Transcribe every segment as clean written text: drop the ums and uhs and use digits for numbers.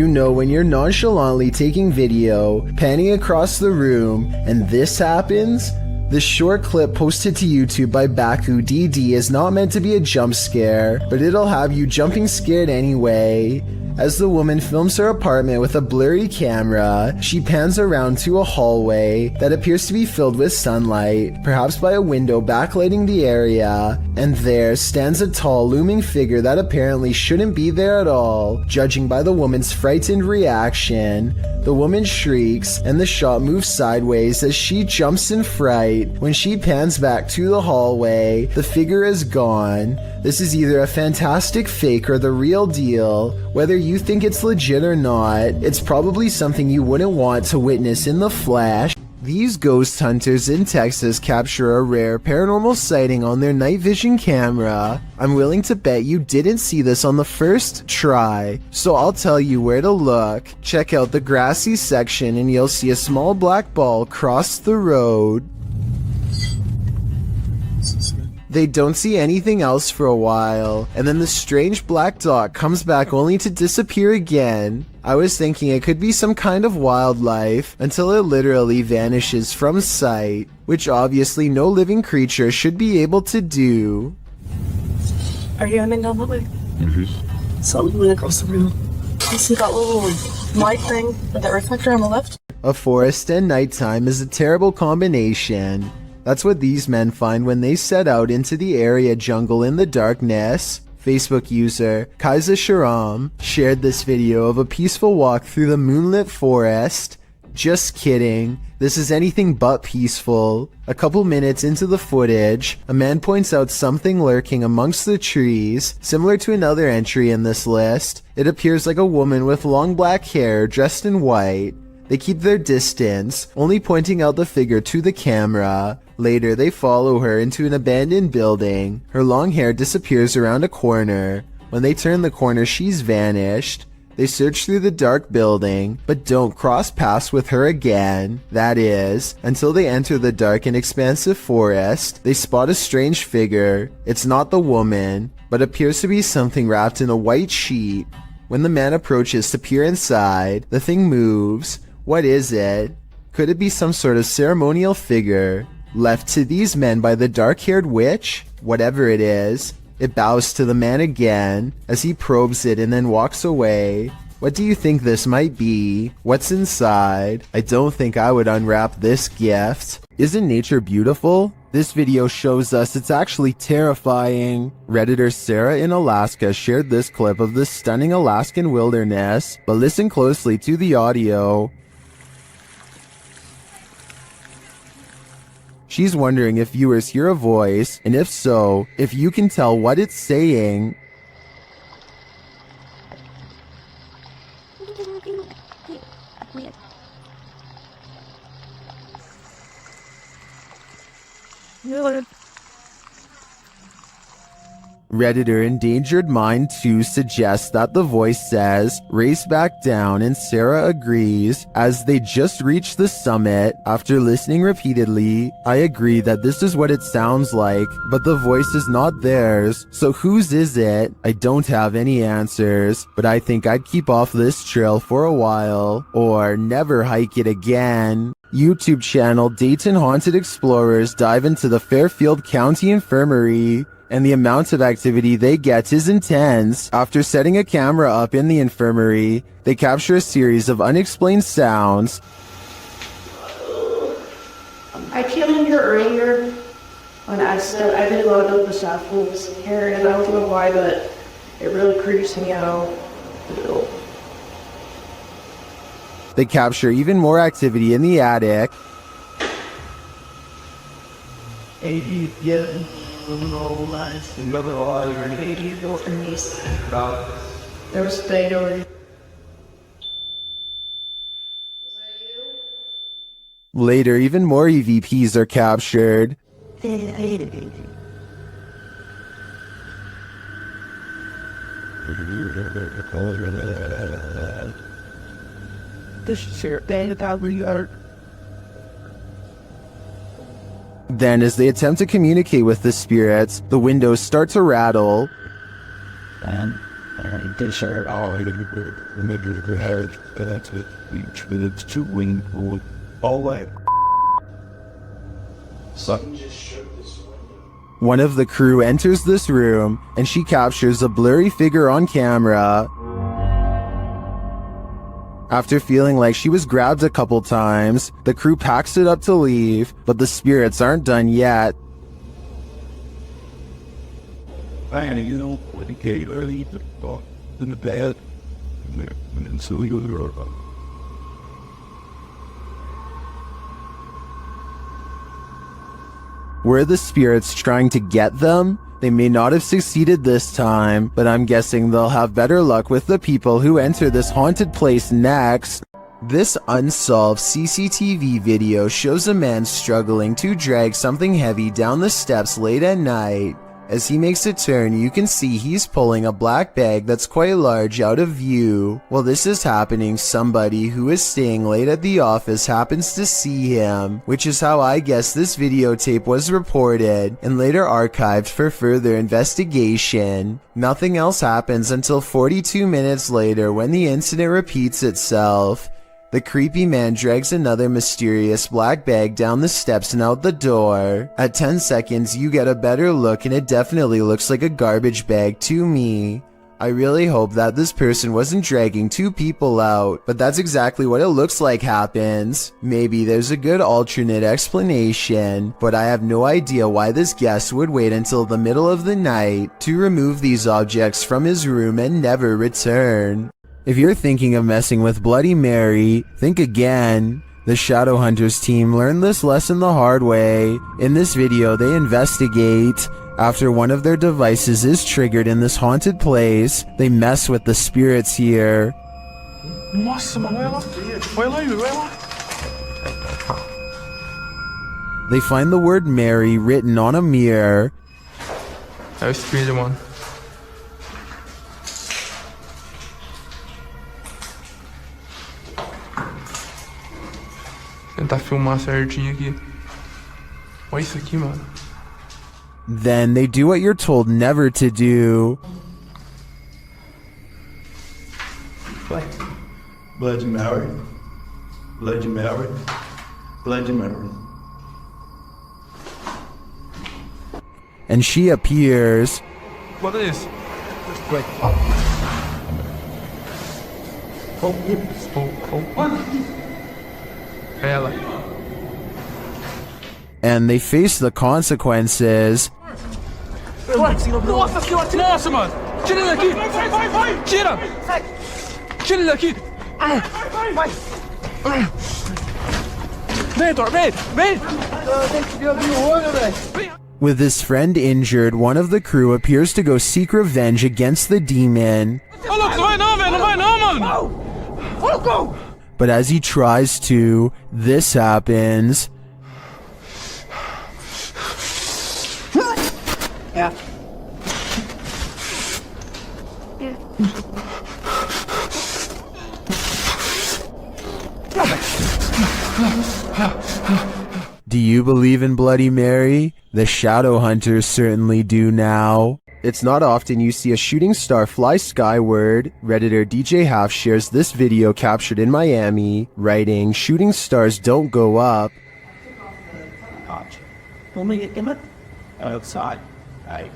You know when you're nonchalantly taking video, panning across the room, and this happens? This short clip posted to YouTube by Baku DD is not meant to be a jump scare, but it'll have you jumping scared anyway. As the woman films her apartment with a blurry camera, she pans around to a hallway that appears to be filled with sunlight, perhaps by a window backlighting the area, and there stands a tall looming figure that apparently shouldn't be there at all, judging by the woman's frightened reaction. The woman shrieks, and the shot moves sideways as she jumps in fright. When she pans back to the hallway, the figure is gone. This is either a fantastic fake or the real deal. Whether you think it's legit or not, it's probably something you wouldn't want to witness in the flesh. These ghost hunters in Texas capture a rare paranormal sighting on their night vision camera. I'm willing to bet you didn't see this on the first try, so I'll tell you where to look. Check out the grassy section and you'll see a small black ball cross the road. They don't see anything else for a while, and then the strange black dot comes back only to disappear again. I was thinking it could be some kind of wildlife until it literally vanishes from sight, which obviously no living creature should be able to do. Are you aiming down that way? Mm-hmm. Something went across the room. You see that little light thing with that reflector on the left? A forest and nighttime is a terrible combination. That's what these men find when they set out into the area jungle in the darkness. Facebook user Kaiser Sharam shared this video of a peaceful walk through the moonlit forest. Just kidding, this is anything but peaceful. A couple minutes into the footage, a man points out something lurking amongst the trees, similar to another entry in this list. It appears like a woman with long black hair dressed in white. They keep their distance, only pointing out the figure to the camera. Later, they follow her into an abandoned building. Her long hair disappears around a corner. When they turn the corner, she's vanished. They search through the dark building, but don't cross paths with her again. That is, until they enter the dark and expansive forest. They spot a strange figure. It's not the woman, but appears to be something wrapped in a white sheet. When the man approaches to peer inside, the thing moves. What is it? Could it be some sort of ceremonial figure? Left to these men by the dark-haired witch? Whatever it is, it bows to the man again as he probes it and then walks away. What do you think this might be? What's inside? I don't think I would unwrap this gift. Isn't nature beautiful? This video shows us it's actually terrifying. Redditor Sarah in Alaska shared this clip of the stunning Alaskan wilderness, but listen closely to the audio. She's wondering if viewers hear a voice, and if so, if you can tell what it's saying. Redditor Endangered Mind 2 suggests that the voice says, "Race back down," and Sarah agrees. As they just reach the summit, after listening repeatedly, I agree that this is what it sounds like, but the voice is not theirs. So whose is it? I don't have any answers, but I think I'd keep off this trail for a while, or never hike it again. YouTube channel Dayton Haunted Explorers dive into the Fairfield County Infirmary, and the amount of activity they get is intense. After setting a camera up in the infirmary, they capture a series of unexplained sounds. I came in here earlier on accident. I didn't load up the bathroom was in here, and I don't know why, but it really creeps me out. They capture even more activity in the attic. There was pain already. Later, even more EVPs are captured. Then, as they attempt to communicate with the spirits, the windows start to rattle. T-shirt all remember her that's it it's two wing all that suck. One of the crew enters this room and she captures a blurry figure on camera. After feeling like she was grabbed a couple times, the crew packs it up to leave, but the spirits aren't done yet. And you know, when he came early in the bed, and so he was Were the spirits trying to get them? They may not have succeeded this time, but I'm guessing they'll have better luck with the people who enter this haunted place next. This unsolved CCTV video shows a man struggling to drag something heavy down the steps late at night. As he makes a turn, you can see he's pulling a black bag that's quite large out of view. While this is happening, somebody who is staying late at the office happens to see him, which is how I guess this videotape was reported and later archived for further investigation. Nothing else happens until 42 minutes later when the incident repeats itself. The creepy man drags another mysterious black bag down the steps and out the door. At 10 seconds, you get a better look and it definitely looks like a garbage bag to me. I really hope that this person wasn't dragging two people out, but that's exactly what it looks like happens. Maybe there's a good alternate explanation, but I have no idea why this guest would wait until the middle of the night to remove these objects from his room and never return. If you're thinking of messing with Bloody Mary, think again. The Shadow Hunters team learned this lesson the hard way. In this video, they investigate. After one of their devices is triggered in this haunted place, they mess with the spirits here. They find the word Mary written on a mirror. Tentar filmar certinho aqui. Olha isso aqui, mano. Then they do what you're told never to do. Bloody Mary, Bloody Mary, Bloody Mary. And she appears. What is? Wait. Ela. And they face the consequences. Nossa senhora, nossa, mano! Tira ele daqui! Vai! Tira! Tira ele daqui! Vai! Vem, Thor, vem! Vem! With his friend injured, one of the crew appears to go seek revenge against the demon. Ô, louco, não vai não, velho! Não vai não, mano! But as he tries to, this happens. Yeah. Do you believe in Bloody Mary? The Shadow Hunters certainly do now. It's not often you see a shooting star fly skyward. Redditor DJ Half shares this video captured in Miami, writing, "Shooting stars don't go up." Only get him outside. I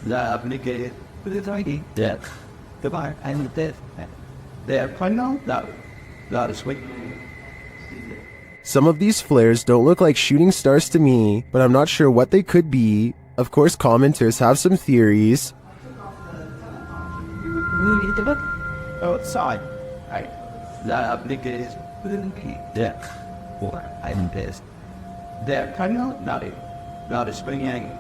applicated with it ID. Dead. Goodbye. I'm dead. They're quite now. That is sweet. Some of these flares don't look like shooting stars to me, but I'm not sure what they could be. Of course, commenters have some theories. Outside. I applicated with it ID. Dead. Or I'm dead. They're quite now. Not a spring angle.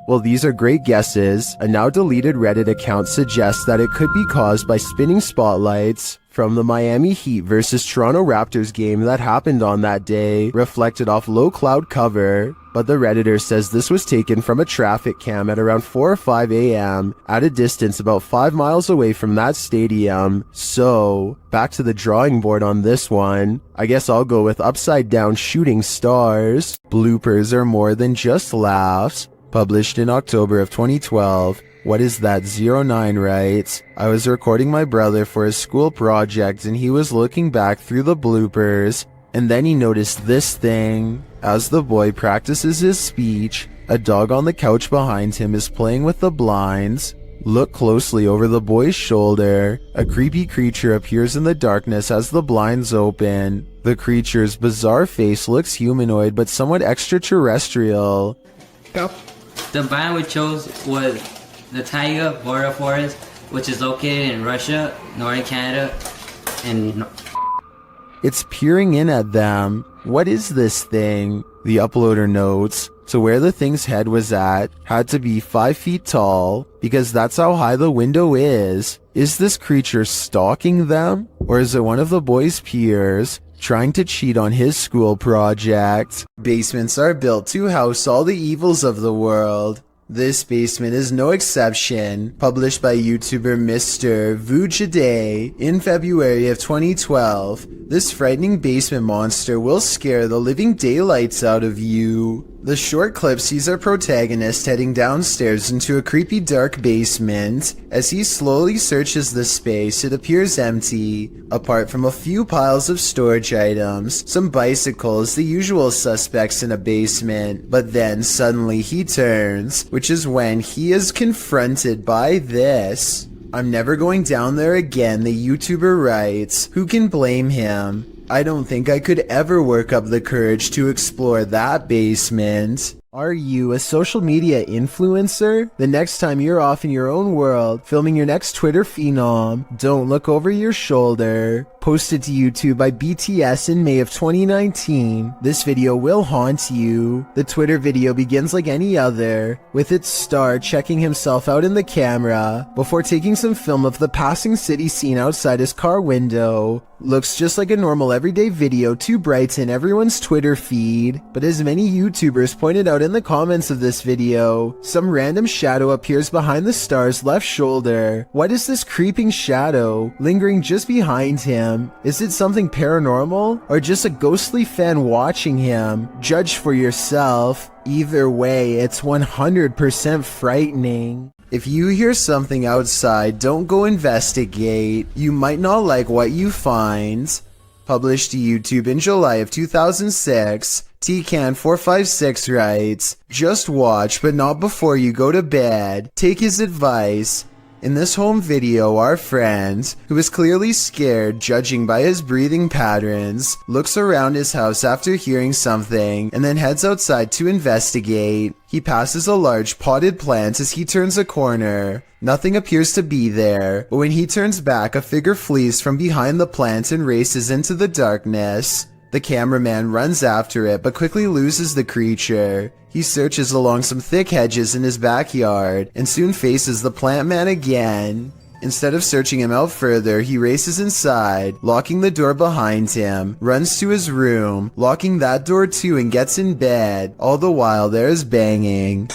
Well, these are great guesses. A now deleted Reddit account suggests that it could be caused by spinning spotlights from the Miami Heat versus Toronto Raptors game that happened on that day, reflected off low cloud cover. But the Redditor says this was taken from a traffic cam at around 4 or 5 a.m. at a distance about 5 miles away from that stadium. So, back to the drawing board on this one. I guess I'll go with upside down shooting stars. Bloopers are more than just laughs. Published in October of 2012. What is that? 09 writes, I was recording my brother for his school project and he was looking back through the bloopers and then he noticed this thing. As the boy practices his speech, a dog on the couch behind him is playing with the blinds. Look closely over the boy's shoulder. A creepy creature appears in the darkness as the blinds open. The creature's bizarre face looks humanoid but somewhat extraterrestrial. The band we chose was the Taiga Border Forest, which is located in Russia, northern Canada, and It's peering in at them. What is this thing? The uploader notes. So where the thing's head was at had to be 5 feet tall because that's how high the window is. Is this creature stalking them? Or is it one of the boy's peers trying to cheat on his school project? Basements are built to house all the evils of the world. This basement is no exception. Published by YouTuber Mr. Vujade in February of 2012, this frightening basement monster will scare the living daylights out of you. The short clip sees our protagonist heading downstairs into a creepy dark basement. As he slowly searches the space, it appears empty, apart from a few piles of storage items, some bicycles, the usual suspects in a basement. But then suddenly he turns, which is when he is confronted by this. I'm never going down there again, the YouTuber writes. Who can blame him? I don't think I could ever work up the courage to explore that basement. Are you a social media influencer? The next time you're off in your own world, filming your next Twitter phenom, don't look over your shoulder. Posted to YouTube by BTS in May of 2019, this video will haunt you. The Twitter video begins like any other, with its star checking himself out in the camera before taking some film of the passing city scene outside his car window. Looks just like a normal everyday video to brighten everyone's Twitter feed, but as many YouTubers pointed out in the comments of this video, some random shadow appears behind the star's left shoulder. What is this creeping shadow lingering just behind him? Is it something paranormal or just a ghostly fan watching him? Judge for yourself. Either way, it's 100% frightening. If you hear something outside, don't go investigate. You might not like what you find. Published to YouTube in July of 2006, TCan456 writes, just watch, but not before you go to bed. Take his advice. In this home video, our friend, who is clearly scared judging by his breathing patterns, looks around his house after hearing something and then heads outside to investigate. He passes a large potted plant as he turns a corner. Nothing appears to be there, but when he turns back, a figure flees from behind the plant and races into the darkness. The cameraman runs after it but quickly loses the creature. He searches along some thick hedges in his backyard and soon faces the plant man again. Instead of searching him out further, he races inside, locking the door behind him, runs to his room, locking that door too, and gets in bed. All the while there is banging.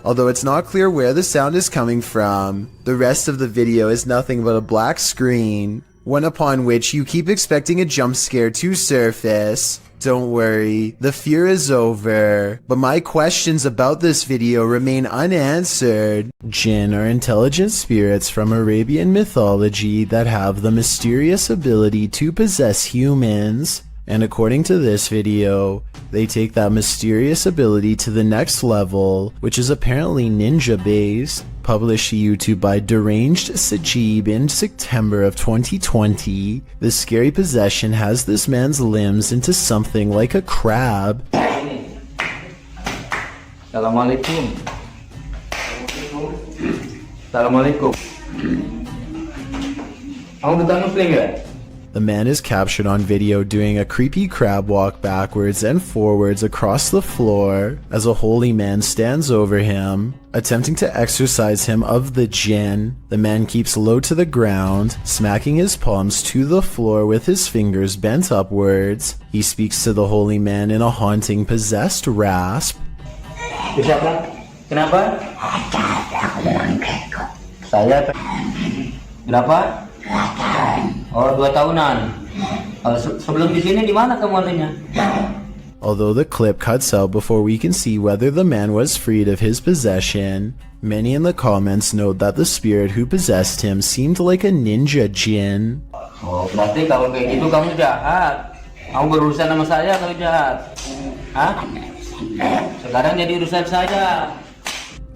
Although it's not clear where the sound is coming from, the rest of the video is nothing but a black screen, one upon which you keep expecting a jump scare to surface. Don't worry, the fear is over, but my questions about this video remain unanswered. Jinn are intelligent spirits from Arabian mythology that have the mysterious ability to possess humans. And according to this video, they take that mysterious ability to the next level, which is apparently ninja based. Published to YouTube by Deranged Sajib in September of 2020, the scary possession has this man's limbs into something like a crab. Assalamualaikum. Assalamualaikum. Ang datang Muslim ya? The man is captured on video doing a creepy crab walk backwards and forwards across the floor as a holy man stands over him, attempting to exorcise him of the jinn. The man keeps low to the ground, smacking his palms to the floor with his fingers bent upwards. He speaks to the holy man in a haunting, possessed rasp. Kenapa? Saya. Kenapa? Oh, 2 tahunan. Sebelum di sini di mana kamu adanya? Although the clip cuts out before we can see whether the man was freed of his possession, many in the comments note that the spirit who possessed him seemed like a ninja jinn. Oh, berarti kalau kayak gitu kamu jahat. Kamu berurusan sama saya kalau jahat. Hah? Sekarang jadi urusan saya.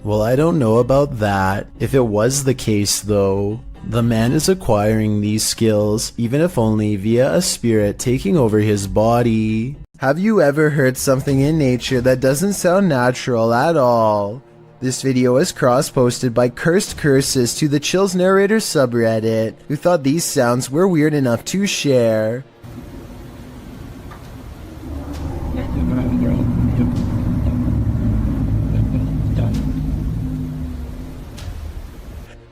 Well, I don't know about that. If it was the case though, the man is acquiring these skills, even if only via a spirit taking over his body. Have you ever heard something in nature that doesn't sound natural at all? This video was cross-posted by Cursed Curses to the Chills Narrator subreddit, who thought these sounds were weird enough to share.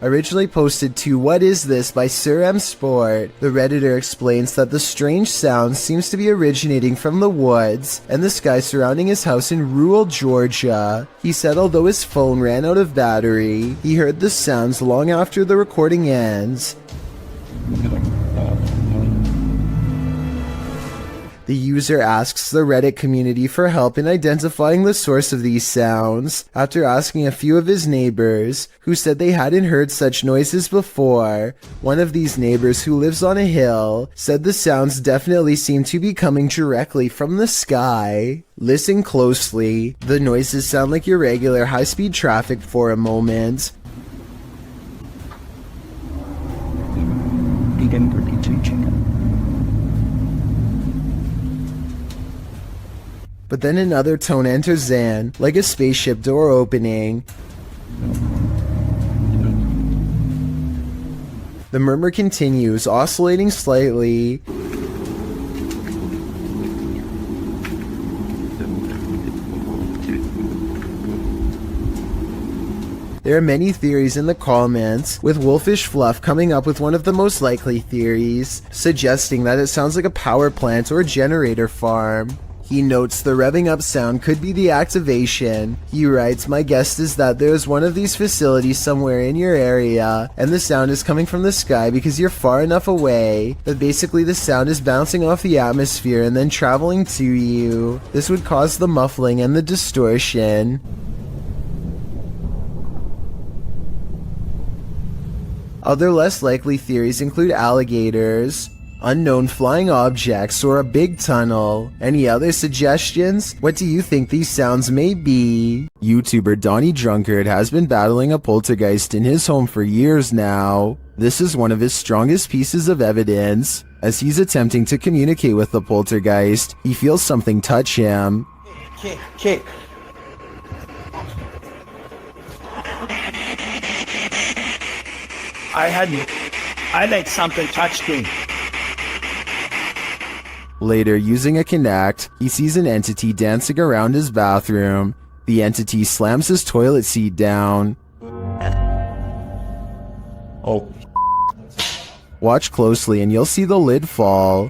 Originally posted to What Is This by Sir M Sport, the redditor explains that the strange sound seems to be originating from the woods and the sky surrounding his house in rural Georgia. He said although his phone ran out of battery, he heard the sounds long after the recording ends. The user asks the Reddit community for help in identifying the source of these sounds, after asking a few of his neighbors, who said they hadn't heard such noises before. One of these neighbors, who lives on a hill, said the sounds definitely seem to be coming directly from the sky. Listen closely. The noises sound like irregular high-speed traffic for a moment. But then another tone enters in, like a spaceship door opening. The murmur continues, oscillating slightly. There are many theories in the comments, with Wolfish Fluff coming up with one of the most likely theories, suggesting that it sounds like a power plant or generator farm. He notes the revving up sound could be the activation. He writes, "My guess is that there's one of these facilities somewhere in your area, and the sound is coming from the sky because you're far enough away that basically the sound is bouncing off the atmosphere and then traveling to you. This would cause the muffling and the distortion." Other less likely theories include alligators, unknown flying objects, or a big tunnel. Any other suggestions? What do you think these sounds may be? YouTuber Donnie Drunkard has been battling a poltergeist in his home for years now. This is one of his strongest pieces of evidence. As he's attempting to communicate with the poltergeist, he feels something touch him. Kick. I like something touched me. Later, using a Kinect, he sees an entity dancing around his bathroom. The entity slams his toilet seat down. Oh. Watch closely and you'll see the lid fall.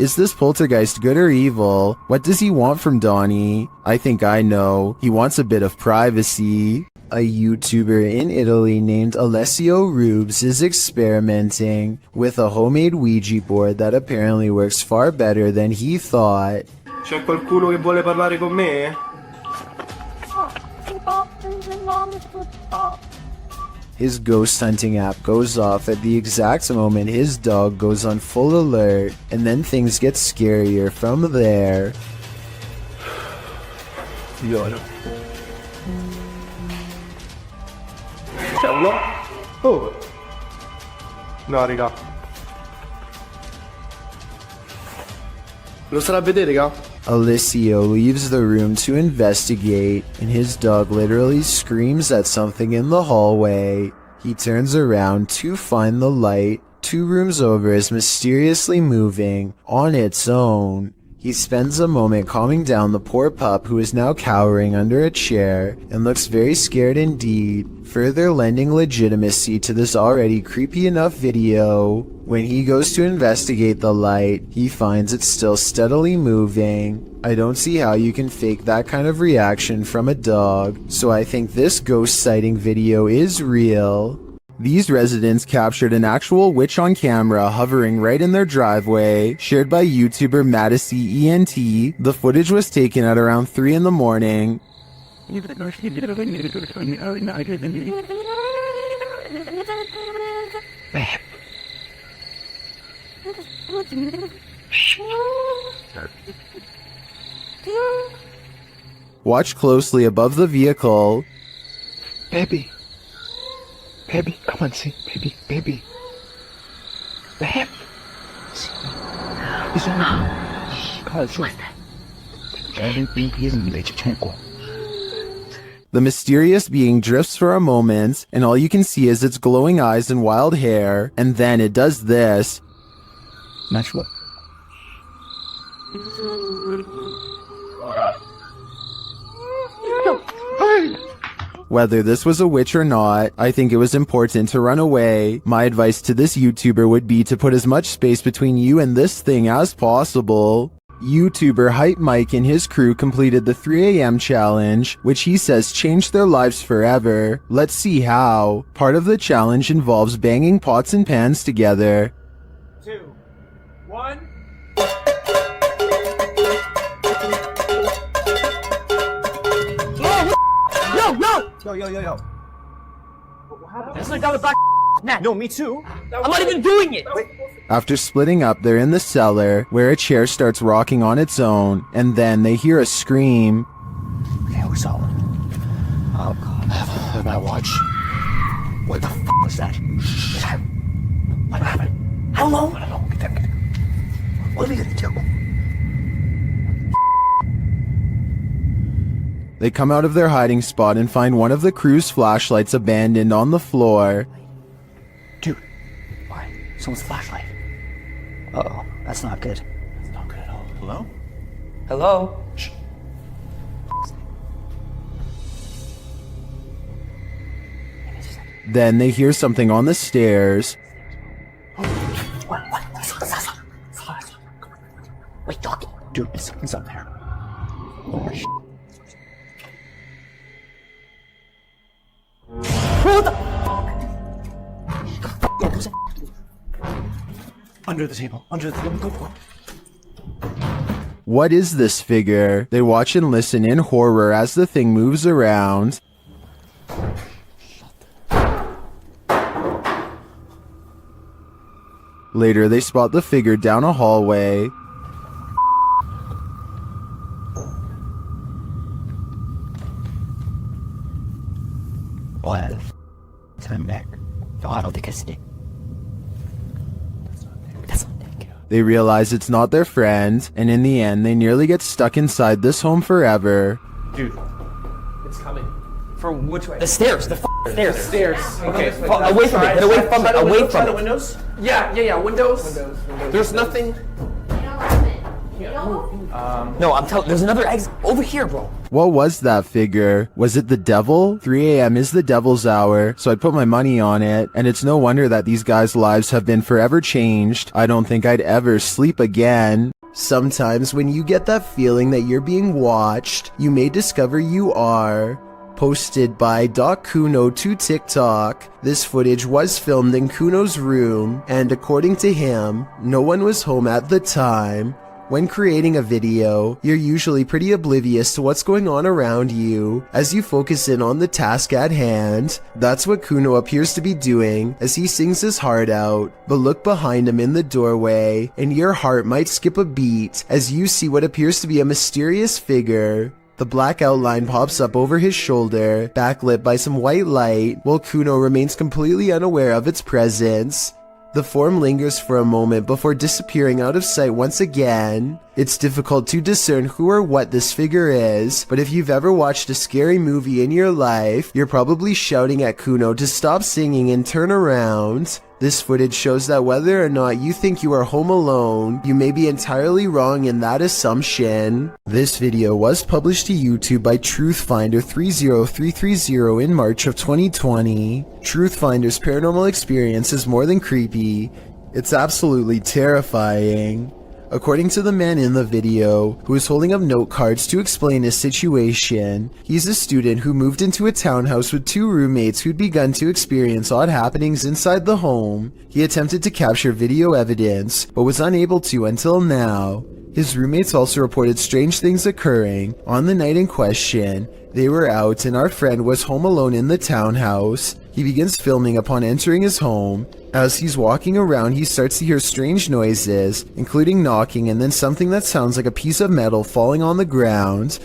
Is this poltergeist good or evil? What does he want from Donnie? I think I know. He wants a bit of privacy. A YouTuber in Italy named Alessio Rubes is experimenting with a homemade Ouija board that apparently works far better than he thought. C'è qualcuno che vuole parlare con me? His ghost hunting app goes off at the exact moment his dog goes on full alert, and then things get scarier from there. C'è uno? Oh! No, raga. Lo sarà a vedere, raga? Alessio leaves the room to investigate, and his dog literally screams at something in the hallway. He turns around to find the light 2 rooms over is mysteriously moving on its own. He spends a moment calming down the poor pup who is now cowering under a chair and looks very scared indeed. further lending legitimacy to this already creepy enough video. When he goes to investigate the light, he finds it still steadily moving. I don't see how you can fake that kind of reaction from a dog, so I think this ghost sighting video is real. These residents captured an actual witch on camera hovering right in their driveway, shared by YouTuber Madisy ENT. The footage was taken at around 3 in the morning. Watch closely above the vehicle. Baby. Baby, come on, see. Baby, baby. Babe. The mysterious being drifts for a moment, and all you can see is its glowing eyes and wild hair, and then it does this. Natural. Whether this was a witch or not, I think it was important to run away. My advice to this YouTuber would be to put as much space between you and this thing as possible. YouTuber Hype Mike and his crew completed the 3 a.m. challenge, which he says changed their lives forever. Let's see how. Part of the challenge involves banging pots and pans together. 2, 1. Yo. That's like that was black. No, me too. I'm not even doing it. After splitting up, they're in the cellar, where a chair starts rocking on its own, and then they hear a scream. Okay, we're solid. Oh god, I have my watch. What the f was that? What happened? How long? I don't know. Get them. What are we gonna do? They come out of their hiding spot and find one of the crew's flashlights abandoned on the floor. Dude, why? Someone's flashlight. Uh-oh, that's not good. That's not good at all. Hello? Hello? Shh. Then they hear something on the stairs. What? Wait, talking. Dude, something's up there. Oh, shit. What the Under the table. Go for it. What is this figure? They watch and listen in horror as the thing moves around. Later, they spot the figure down a hallway. What? Time back. No, I don't think I see it. That's not Nick. They realize it's not their friend, and in the end, they nearly get stuck inside this home forever. Dude, it's coming. From which way? The stairs. The stairs. Okay, Away from it. Get away from it. Away from it. Windows? Yeah. Windows. There's nothing. No, I'm telling. There's another exit over here, bro. What was that figure? Was it the devil? 3 a.m. is the devil's hour, so I'd put my money on it, and it's no wonder that these guys' lives have been forever changed. I don't think I'd ever sleep again. Sometimes when you get that feeling that you're being watched, you may discover you are. Posted by Kuno to TikTok. This footage was filmed in Kuno's room, and according to him, no one was home at the time. When creating a video, you're usually pretty oblivious to what's going on around you as you focus in on the task at hand. That's what Kuno appears to be doing as he sings his heart out. But look behind him in the doorway, and your heart might skip a beat as you see what appears to be a mysterious figure. The black outline pops up over his shoulder, backlit by some white light, while Kuno remains completely unaware of its presence. The form lingers for a moment before disappearing out of sight once again. It's difficult to discern who or what this figure is, but if you've ever watched a scary movie in your life, you're probably shouting at Kuno to stop singing and turn around. This footage shows that whether or not you think you are home alone, you may be entirely wrong in that assumption. This video was published to YouTube by Truthfinder 30330 in March of 2020. Truthfinder's paranormal experience is more than creepy, it's absolutely terrifying. According to the man in the video, who is holding up note cards to explain his situation, he's a student who moved into a townhouse with 2 roommates who'd begun to experience odd happenings inside the home. He attempted to capture video evidence, but was unable to until now. His roommates also reported strange things occurring. On the night in question, they were out and our friend was home alone in the townhouse. He begins filming upon entering his home. As he's walking around, he starts to hear strange noises, including knocking and then something that sounds like a piece of metal falling on the ground.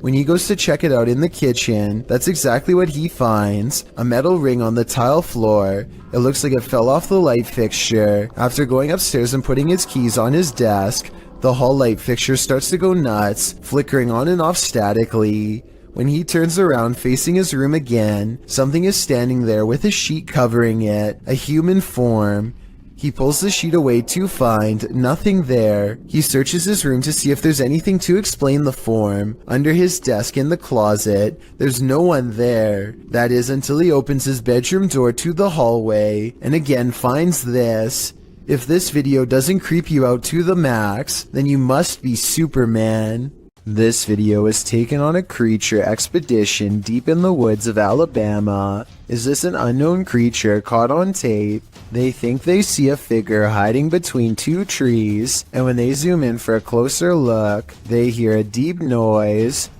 When he goes to check it out in the kitchen, that's exactly what he finds. A metal ring on the tile floor. It looks like it fell off the light fixture. After going upstairs and putting his keys on his desk, the hall light fixture starts to go nuts, flickering on and off statically. When he turns around facing his room again, something is standing there with a sheet covering it, a human form. He pulls the sheet away to find nothing there. He searches his room to see if there's anything to explain the form. Under his desk in the closet, there's no one there. That is until he opens his bedroom door to the hallway and again finds this. If this video doesn't creep you out to the max, then you must be Superman. This video was taken on a creature expedition deep in the woods of Alabama. Is this an unknown creature caught on tape? They think they see a figure hiding between 2 trees, and when they zoom in for a closer look, they hear a deep noise.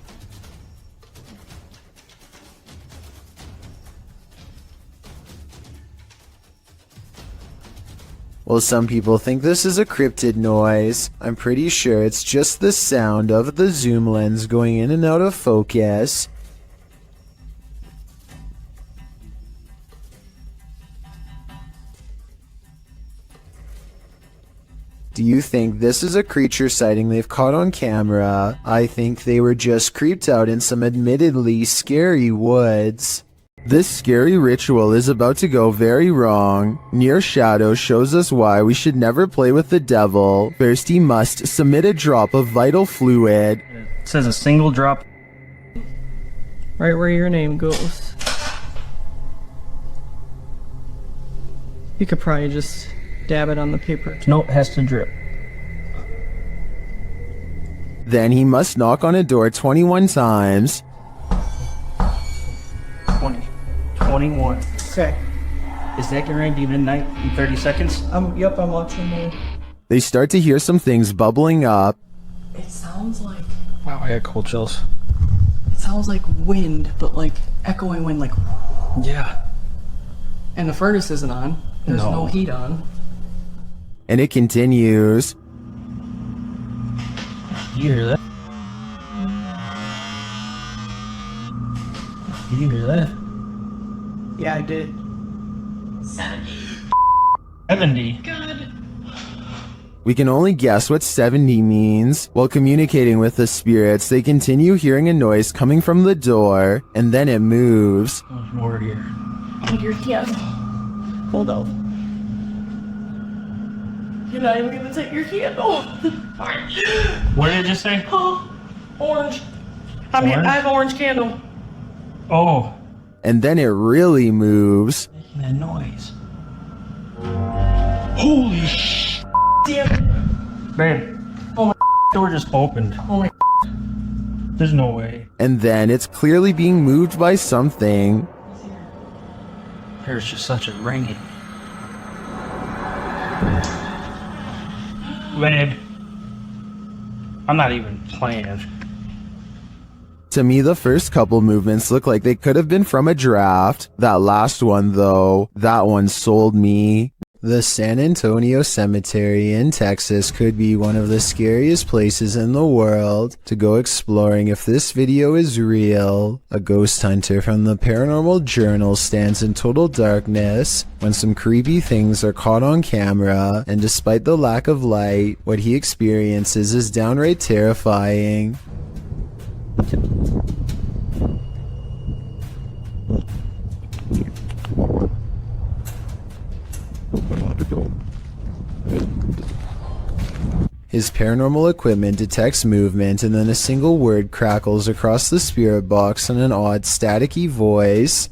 Well, some people think this is a cryptid noise. I'm pretty sure it's just the sound of the zoom lens going in and out of focus. Do you think this is a creature sighting they've caught on camera? I think they were just creeped out in some admittedly scary woods. This scary ritual is about to go very wrong. Near Shadow shows us why we should never play with the devil. First, he must submit a drop of vital fluid. It says a single drop. Right where your name goes. You could probably just dab it on the paper. Nope, has to drip. Then he must knock on a door 21 times. 20. 21. Okay. Is that guaranteed midnight in 30 seconds? Yep, I'm watching the... They start to hear some things bubbling up. It sounds like... Wow, I got cold chills. It sounds like wind, but like echoing wind, like... Yeah. And the furnace isn't on. There's no heat on. And it continues. You hear that? Did you hear that? Yeah, I did. 70. We can only guess what 70 means. While communicating with the spirits, they continue hearing a noise coming from the door, and then it moves. There's more here. Oh, your kid. Hold on. You're not even gonna take your candle. What did it just say? Oh, orange. I mean, Orange? I have orange candle. Oh. And then it really moves. Making that noise. Holy sh! Damn. Babe. Oh my Door just opened. Oh my. There's no way. And then it's clearly being moved by something. There's just such a ringing. Babe. I'm not even playing. To me, the first couple movements look like they could have been from a draft. That last one, though, that one sold me. The San Antonio Cemetery in Texas could be one of the scariest places in the world to go exploring if this video is real. A ghost hunter from the Paranormal Journal stands in total darkness when some creepy things are caught on camera, and despite the lack of light, what he experiences is downright terrifying. His paranormal equipment detects movement, and then a single word crackles across the spirit box in an odd staticky voice.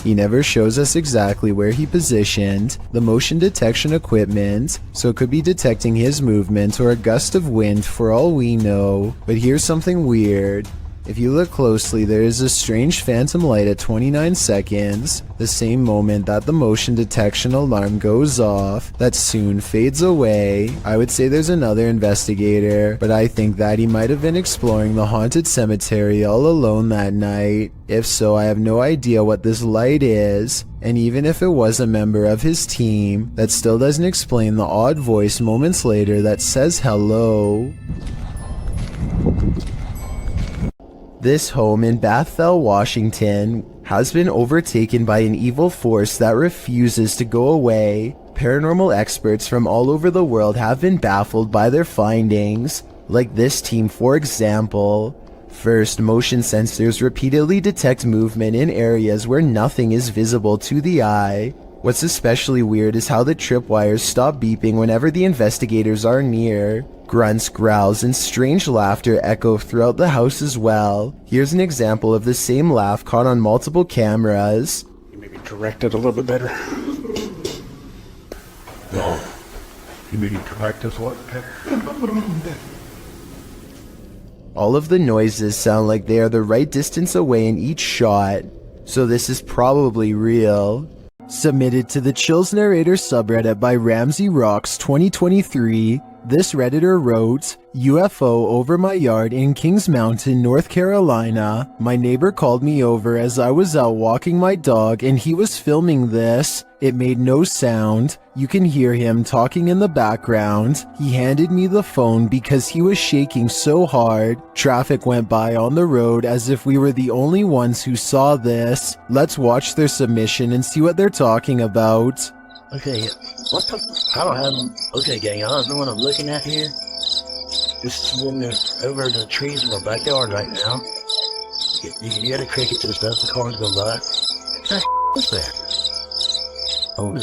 He never shows us exactly where he positioned the motion detection equipment, so it could be detecting his movement or a gust of wind for all we know. But here's something weird. If you look closely, there is a strange phantom light at 29 seconds, the same moment that the motion detection alarm goes off, that soon fades away. I would say there's another investigator, but I think that he might have been exploring the haunted cemetery all alone that night. If so, I have no idea what this light is, and even if it was a member of his team, that still doesn't explain the odd voice moments later that says hello. This home in Bethel, Washington, has been overtaken by an evil force that refuses to go away. Paranormal experts from all over the world have been baffled by their findings, like this team for example. First, motion sensors repeatedly detect movement in areas where nothing is visible to the eye. What's especially weird is how the tripwires stop beeping whenever the investigators are near. Grunts, growls, and strange laughter echo throughout the house as well. Here's an example of the same laugh caught on multiple cameras. You maybe direct it a little bit better. No. You maybe direct it a little better. All of the noises sound like they are the right distance away in each shot, so this is probably real. Submitted to the Chills Narrator subreddit by Ramsey Rocks 2023, this Redditor wrote, UFO over my yard in Kings Mountain, North Carolina. My neighbor called me over as I was out walking my dog and he was filming this. It made no sound. You can hear him talking in the background. He handed me the phone because he was shaking so hard. Traffic went by on the road as if we were the only ones who saw this. Let's watch their submission and see what they're talking about. Okay, what the? I don't have. Okay, gang, I don't know what I'm looking at here. This is when they're over the trees in my backyard right now. You can hear the crickets and stuff. The cars go by. What's that? Oh.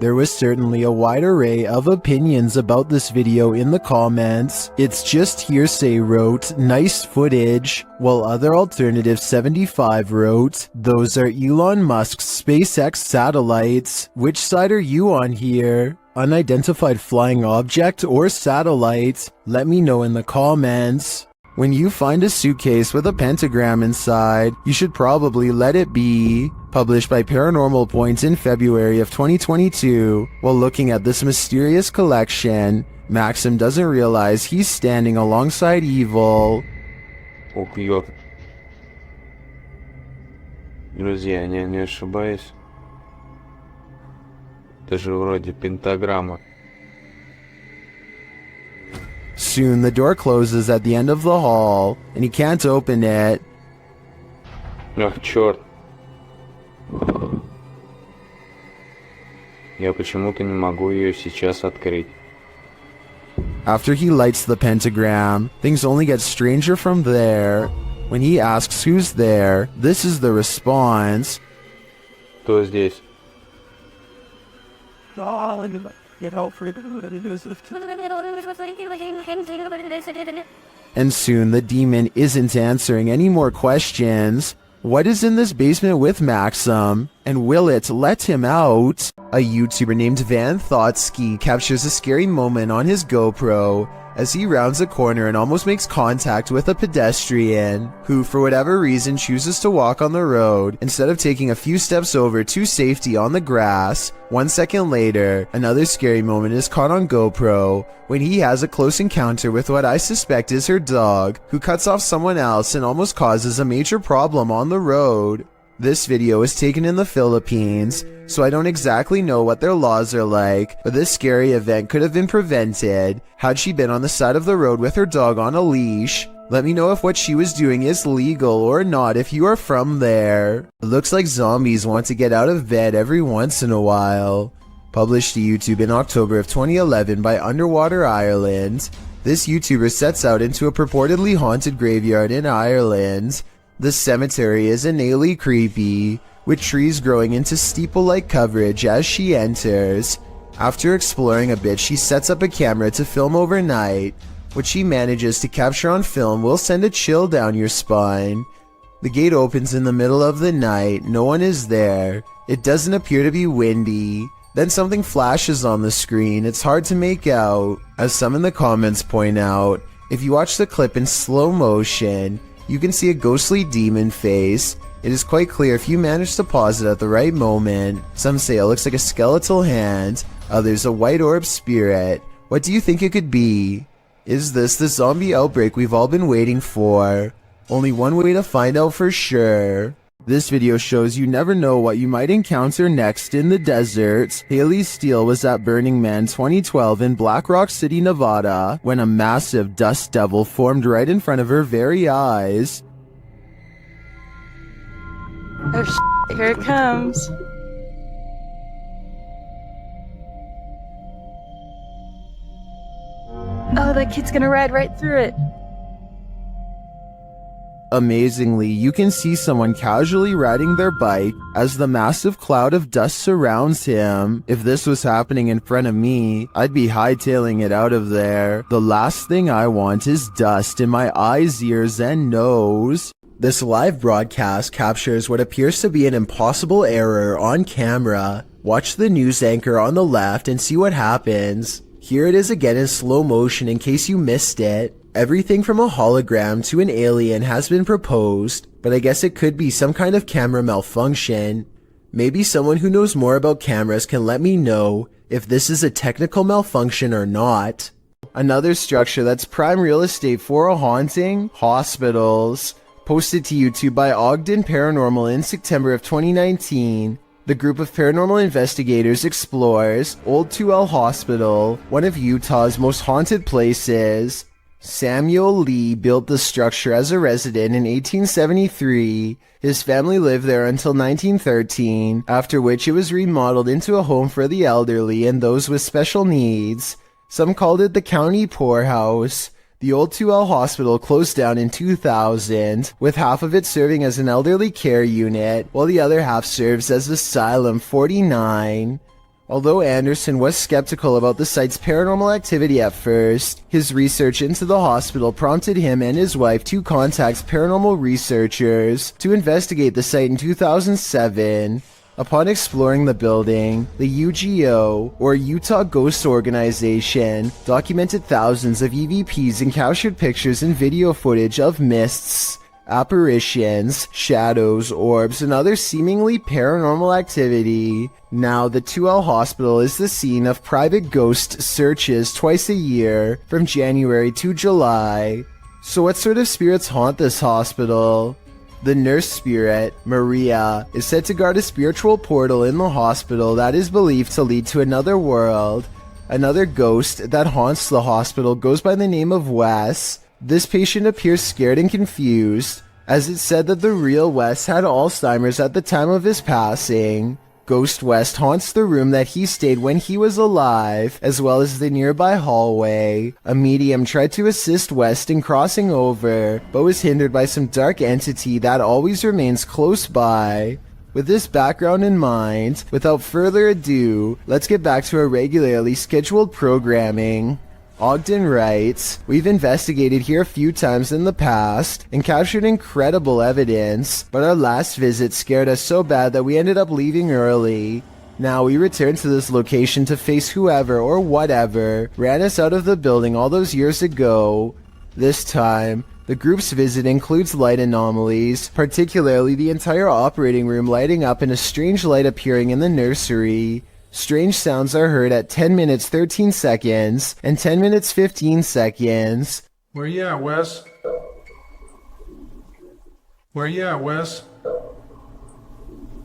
There was certainly a wide array of opinions about this video in the comments. It's just hearsay wrote, nice footage, while other alternative 75 wrote, those are Elon Musk's SpaceX satellites. Which side are you on here? Unidentified flying object or satellite? Let me know in the comments. When you find a suitcase with a pentagram inside, you should probably let it be. Published by Paranormal Points in February of 2022. While looking at this mysterious collection, Maxim doesn't realize he's standing alongside evil. Убьет. Друзья, я не ошибаюсь. Это же вроде пентаграмма. Soon the door closes at the end of the hall, and he can't open it. Ах, черт. Я почему-то не могу ее сейчас открыть. After he lights the pentagram, things only get stranger from there. When he asks who's there, this is the response. Кто здесь? And soon the demon isn't answering any more questions. What is in this basement with Maxim? And will it let him out? A YouTuber named Van Thoughtsky captures a scary moment on his GoPro as he rounds a corner and almost makes contact with a pedestrian who, for whatever reason, chooses to walk on the road instead of taking a few steps over to safety on the grass. 1 second later, another scary moment is caught on GoPro when he has a close encounter with what I suspect is her dog, who cuts off someone else and almost causes a major problem on the road. This video is taken in the Philippines, so I don't exactly know what their laws are like, but this scary event could have been prevented had she been on the side of the road with her dog on a leash. Let me know if what she was doing is legal or not if you are from there. It looks like zombies want to get out of bed every once in a while. Published to YouTube in October of 2011 by Underwater Ireland. This YouTuber sets out into a purportedly haunted graveyard in Ireland. The cemetery is innately creepy, with trees growing into steeple-like coverage as she enters. After exploring a bit, she sets up a camera to film overnight. What she manages to capture on film will send a chill down your spine. The gate opens in the middle of the night, no one is there. It doesn't appear to be windy. Then something flashes on the screen, it's hard to make out. As some in the comments point out, if you watch the clip in slow motion, you can see a ghostly demon face. It is quite clear if you manage to pause it at the right moment. Some say it looks like a skeletal hand, others a white orb spirit. What do you think it could be? Is this the zombie outbreak we've all been waiting for? Only one way to find out for sure. This video shows you never know what you might encounter next in the desert. Haley Steele was at Burning Man 2012 in Black Rock City, Nevada, when a massive dust devil formed right in front of her very eyes. Oh shit, here it comes. Oh, that kid's gonna ride right through it. Amazingly, you can see someone casually riding their bike as the massive cloud of dust surrounds him. If this was happening in front of me, I'd be hightailing it out of there. The last thing I want is dust in my eyes, ears, and nose. This live broadcast captures what appears to be an impossible error on camera. Watch the news anchor on the left and see what happens. Here it is again in slow motion in case you missed it. Everything from a hologram to an alien has been proposed, but I guess it could be some kind of camera malfunction. Maybe someone who knows more about cameras can let me know if this is a technical malfunction or not. Another structure that's prime real estate for a haunting: hospitals. Posted to YouTube by Ogden Paranormal in September of 2019. The group of paranormal investigators explores Old 2L Hospital, one of Utah's most haunted places. Samuel Lee built the structure as a resident in 1873. His family lived there until 1913, after which it was remodeled into a home for the elderly and those with special needs. Some called it the county poorhouse. The Old 2L Hospital closed down in 2000, with half of it serving as an elderly care unit, while the other half serves as Asylum 49. Although Anderson was skeptical about the site's paranormal activity at first, his research into the hospital prompted him and his wife to contact paranormal researchers to investigate the site in 2007. Upon exploring the building, the UGO, or Utah Ghost Organization, documented thousands of EVPs and captured pictures and video footage of mists, apparitions, shadows, orbs, and other seemingly paranormal activity. Now, the 2L Hospital is the scene of private ghost searches twice a year, from January to July. So what sort of spirits haunt this hospital? The nurse spirit, Maria, is said to guard a spiritual portal in the hospital that is believed to lead to another world. Another ghost that haunts the hospital goes by the name of Wes. This patient appears scared and confused, as it's said that the real Wes had Alzheimer's at the time of his passing. Ghost West haunts the room that he stayed when he was alive, as well as the nearby hallway. A medium tried to assist West in crossing over, but was hindered by some dark entity that always remains close by. With this background in mind, without further ado, let's get back to our regularly scheduled programming. Ogden writes, "We've investigated here a few times in the past and captured incredible evidence, but our last visit scared us so bad that we ended up leaving early. Now we return to this location to face whoever or whatever ran us out of the building all those years ago. This time, the group's visit includes light anomalies, particularly the entire operating room lighting up and a strange light appearing in the nursery. Strange sounds are heard at 10 minutes 13 seconds and 10 minutes 15 seconds. Where you at, Wes? Where you at, Wes?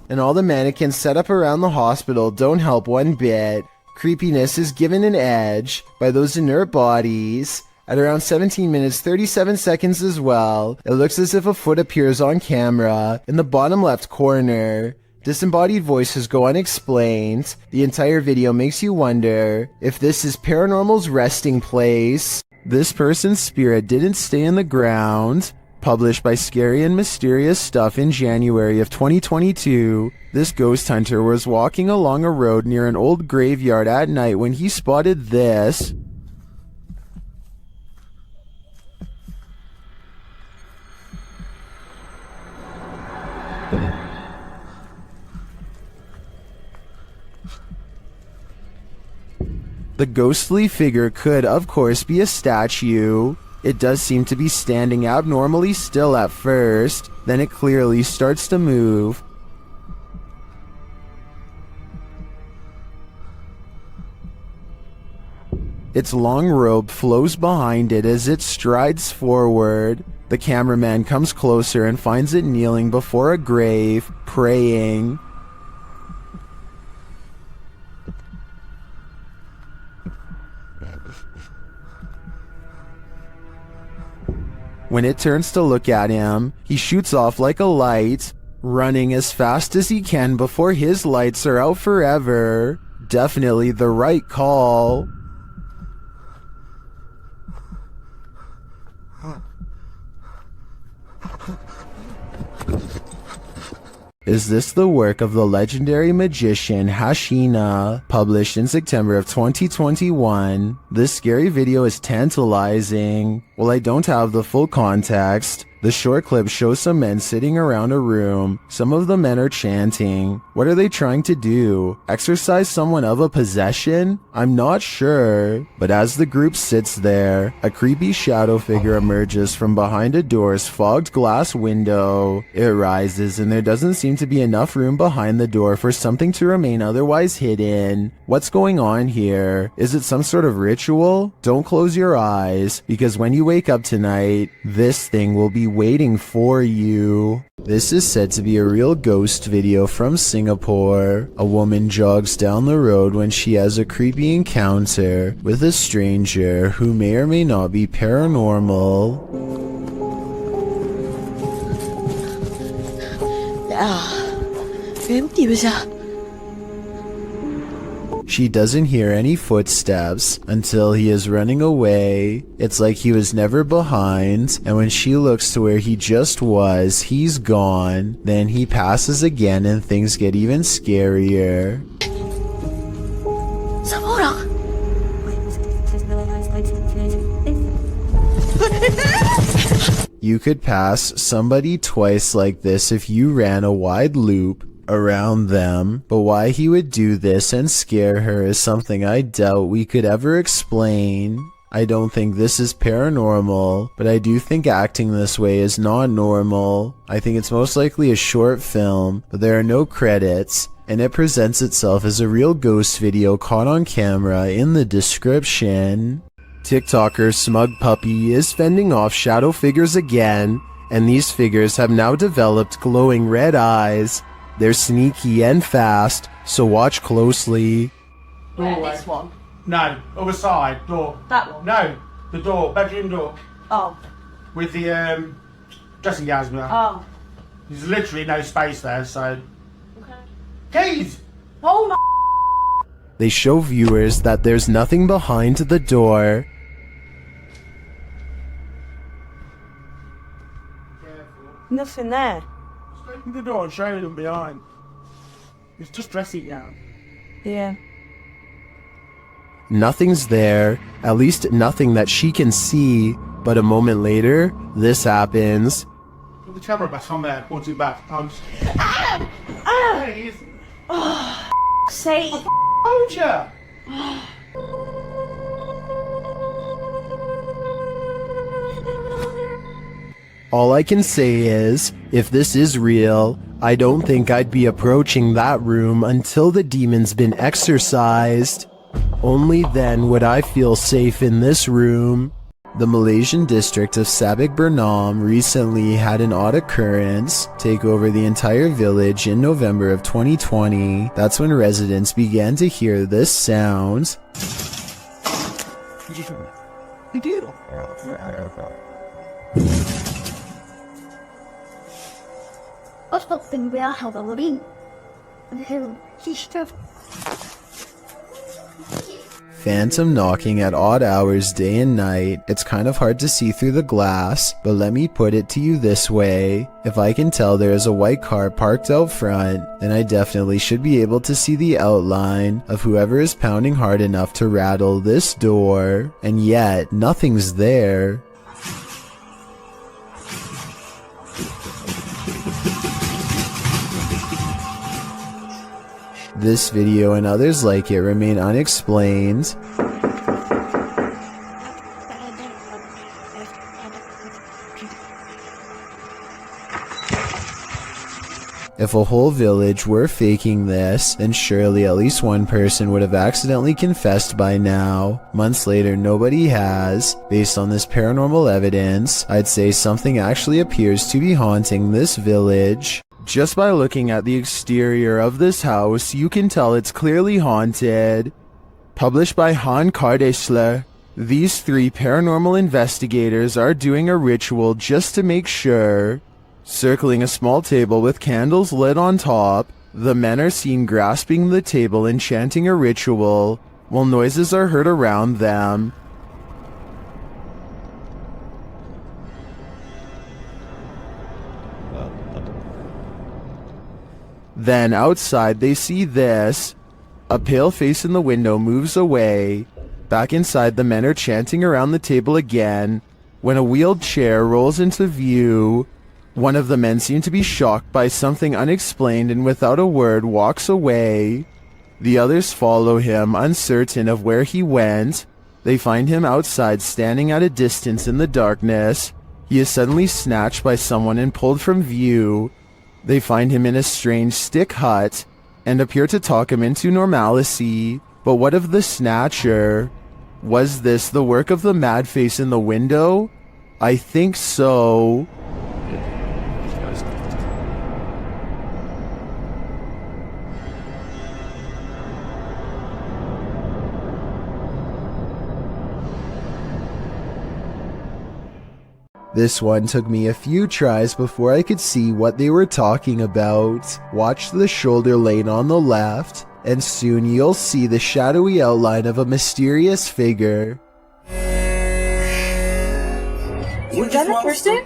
And all the mannequins set up around the hospital don't help one bit. Creepiness is given an edge by those inert bodies. At around 17 minutes 37 seconds as well, it looks as if a foot appears on camera in the bottom left corner. Disembodied voices go unexplained. The entire video makes you wonder if this is paranormal's resting place. This person's spirit didn't stay in the ground. Published by Scary and Mysterious Stuff in January of 2022, this ghost hunter was walking along a road near an old graveyard at night when he spotted this. The ghostly figure could, of course, be a statue. It does seem to be standing abnormally still at first, then it clearly starts to move. Its long robe flows behind it as it strides forward. The cameraman comes closer and finds it kneeling before a grave, praying. When it turns to look at him, he shoots off like a light, running as fast as he can before his lights are out forever. Definitely the right call. Is this the work of the legendary magician Hashina, published in September of 2021? This scary video is tantalizing. While I don't have the full context, the short clip shows some men sitting around a room. Some of the men are chanting. What are they trying to do? Exorcise someone of a possession? I'm not sure. But as the group sits there, a creepy shadow figure emerges from behind a door's fogged glass window. It rises and there doesn't seem to be enough room behind the door for something to remain otherwise hidden. What's going on here? Is it some sort of ritual? Don't close your eyes, because when you wake up tonight, this thing will be waiting for you. This is said to be a real ghost video from Singapore. A woman jogs down the road when she has a creepy encounter with a stranger who may or may not be paranormal. She doesn't hear any footsteps until he is running away. It's like he was never behind, and when she looks to where he just was, he's gone. Then he passes again and things get even scarier. You could pass somebody twice like this if you ran a wide loop around them, but why he would do this and scare her is something I doubt we could ever explain. I don't think this is paranormal, but I do think acting this way is not normal. I think it's most likely a short film, but there are no credits, and it presents itself as a real ghost video caught on camera in the description. TikToker Smug Puppy is fending off shadow figures again, and these figures have now developed glowing red eyes. They're sneaky and fast, so watch closely. This one. No, other side, door. That one? No, the door, bedroom door. Oh. With the dressing gowns behind. Oh. There's literally no space there, so... Okay. Keys! Oh my... They show viewers that there's nothing behind the door. Nothing there. Just open the door and show them behind. It's just dressing gown. Yeah. Nothing's there, at least nothing that she can see, but a moment later, this happens. Put the camera back on there, point it back. There he is. Oh, say. Told ya! All I can say is, if this is real, I don't think I'd be approaching that room until the demon's been exorcised. Only then would I feel safe in this room. The Malaysian district of Sabak Bernam recently had an odd occurrence take over the entire village in November of 2020. That's when residents began to hear this sound. Phantom knocking at odd hours day and night. It's kind of hard to see through the glass, but let me put it to you this way. If I can tell there is a white car parked out front, then I definitely should be able to see the outline of whoever is pounding hard enough to rattle this door. And yet, nothing's there. This video and others like it remain unexplained. If a whole village were faking this, then surely at least one person would have accidentally confessed by now. Months later, nobody has. Based on this paranormal evidence, I'd say something actually appears to be haunting this village. Just by looking at the exterior of this house, you can tell it's clearly haunted. Published by Han Kardesler, these 3 paranormal investigators are doing a ritual just to make sure. Circling a small table with candles lit on top, the men are seen grasping the table and chanting a ritual, while noises are heard around them. Then outside they see this. A pale face in the window moves away. Back inside, the men are chanting around the table again, when a wheeled chair rolls into view. One of the men seems to be shocked by something unexplained and without a word walks away. The others follow him, uncertain of where he went. They find him outside standing at a distance in the darkness. He is suddenly snatched by someone and pulled from view. They find him in a strange stick hut and appear to talk him into normalcy. But what of the snatcher? Was this the work of the mad face in the window? I think so. This one took me a few tries before I could see what they were talking about. Watch the shoulder lane on the left, and soon you'll see the shadowy outline of a mysterious figure. Was that a person?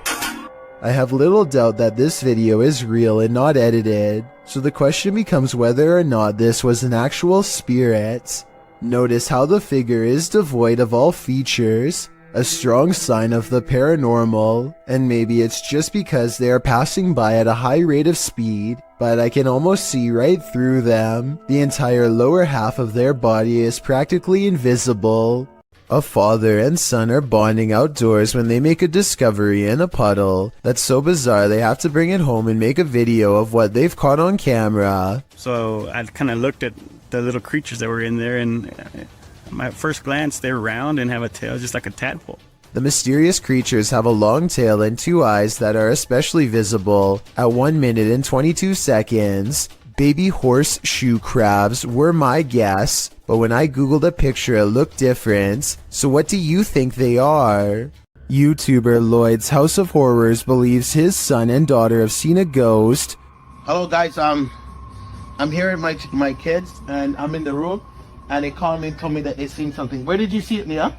I have little doubt that this video is real and not edited, so the question becomes whether or not this was an actual spirit. Notice how the figure is devoid of all features, a strong sign of the paranormal, and maybe it's just because they are passing by at a high rate of speed, but I can almost see right through them. The entire lower half of their body is practically invisible. A father and son are bonding outdoors when they make a discovery in a puddle that's so bizarre they have to bring it home and make a video of what they've caught on camera. So I kind of looked at the little creatures that were in there, and my first glance, they're round and have a tail just like a tadpole. The mysterious creatures have a long tail and 2 eyes that are especially visible at 1 minute and 22 seconds. Baby horseshoe crabs were my guess, but when I googled a picture it looked different. So what do you think they are? YouTuber Lloyd's House of Horrors believes his son and daughter have seen a ghost. Hello guys, I'm here with my kids and I'm in the room. And they called me and told me that they seen something. Where did you see it, Nia?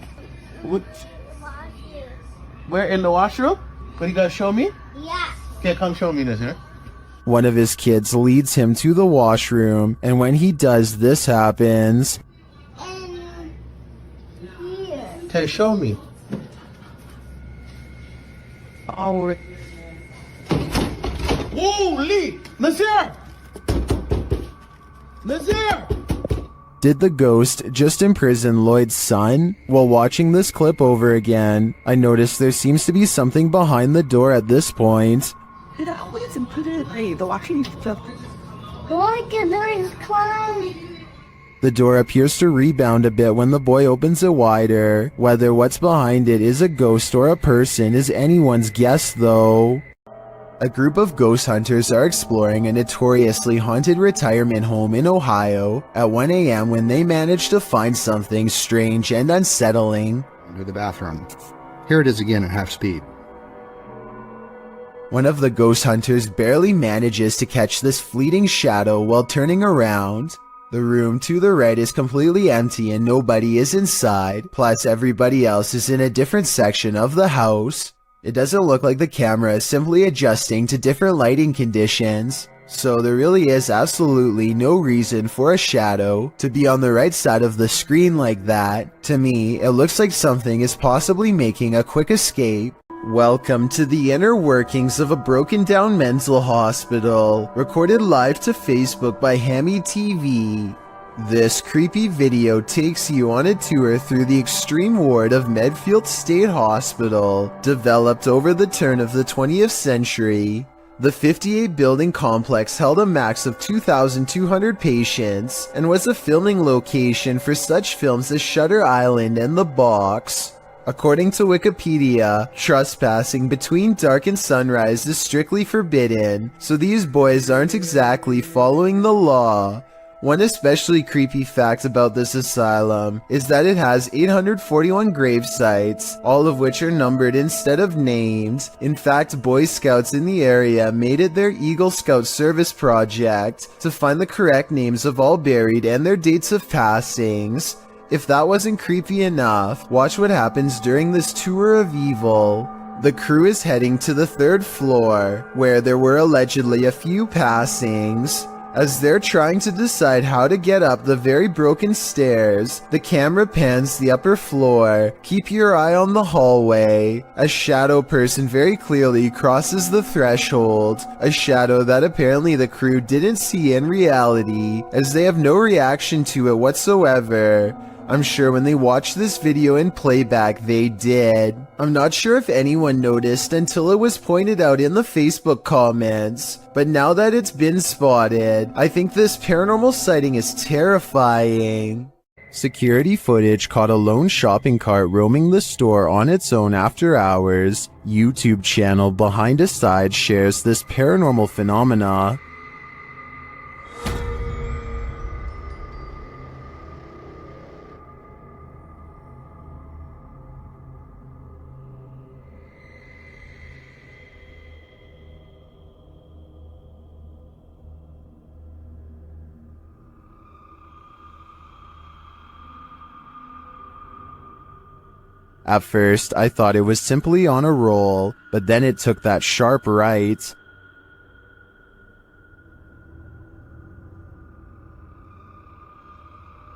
Where, in the washroom? What, you gonna show me? Yeah. Okay, come show me this here. One of his kids leads him to the washroom, and when he does, this happens. Okay, show me. Oh. Holy! Nazir! Nazir! Did the ghost just imprison Lloyd's son? While watching this clip over again, I noticed there seems to be something behind the door at this point. It always included the washing stuff. Look at there's clowns. The door appears to rebound a bit when the boy opens it wider. Whether what's behind it is a ghost or a person is anyone's guess though. A group of ghost hunters are exploring a notoriously haunted retirement home in Ohio at 1 a.m. when they manage to find something strange and unsettling. Under the bathroom. Here it is again at half speed. One of the ghost hunters barely manages to catch this fleeting shadow while turning around. The room to the right is completely empty and nobody is inside, plus everybody else is in a different section of the house. It doesn't look like the camera is simply adjusting to different lighting conditions, so there really is absolutely no reason for a shadow to be on the right side of the screen like that. To me, it looks like something is possibly making a quick escape. Welcome to the inner workings of a broken down mental hospital, recorded live to Facebook by Hammy TV. This creepy video takes you on a tour through the extreme ward of Medfield State Hospital, developed over the turn of the 20th century. The 58-building complex held a max of 2,200 patients and was a filming location for such films as Shutter Island and The Box. According to Wikipedia, trespassing between dark and sunrise is strictly forbidden, so these boys aren't exactly following the law. One especially creepy fact about this asylum is that it has 841 grave sites, all of which are numbered instead of named. In fact, Boy Scouts in the area made it their Eagle Scout service project to find the correct names of all buried and their dates of passings. If that wasn't creepy enough, watch what happens during this tour of evil. The crew is heading to the 3rd floor, where there were allegedly a few passings. As they're trying to decide how to get up the very broken stairs, the camera pans the upper floor. Keep your eye on the hallway. A shadow person very clearly crosses the threshold, a shadow that apparently the crew didn't see in reality, as they have no reaction to it whatsoever. I'm sure when they watched this video in playback they did. I'm not sure if anyone noticed until it was pointed out in the Facebook comments, but now that it's been spotted, I think this paranormal sighting is terrifying. Security footage caught a lone shopping cart roaming the store on its own after hours. YouTube channel Behind a Side shares this paranormal phenomena. At first, I thought it was simply on a roll, but then it took that sharp right.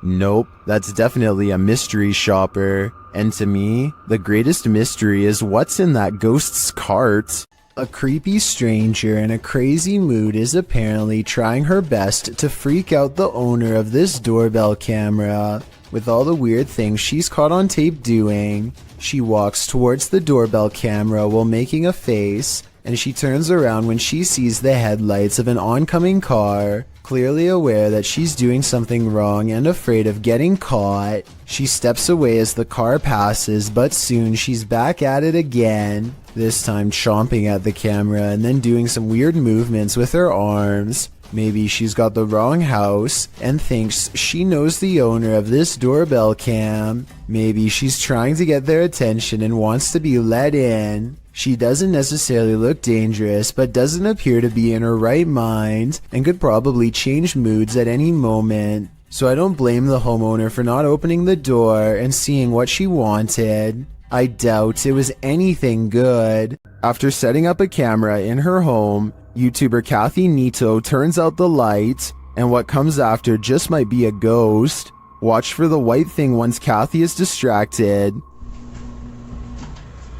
Nope, that's definitely a mystery shopper. And to me, the greatest mystery is what's in that ghost's cart. A creepy stranger in a crazy mood is apparently trying her best to freak out the owner of this doorbell camera. With all the weird things she's caught on tape doing, she walks towards the doorbell camera while making a face, and she turns around when she sees the headlights of an oncoming car. Clearly aware that she's doing something wrong and afraid of getting caught, she steps away as the car passes, but soon she's back at it again, this time chomping at the camera and then doing some weird movements with her arms. Maybe she's got the wrong house and thinks she knows the owner of this doorbell cam. Maybe she's trying to get their attention and wants to be let in. She doesn't necessarily look dangerous, but doesn't appear to be in her right mind and could probably change moods at any moment. So I don't blame the homeowner for not opening the door and seeing what she wanted. I doubt it was anything good. After setting up a camera in her home, YouTuber Kathy Nito turns out the light, and what comes after just might be a ghost. Watch for the white thing once Kathy is distracted.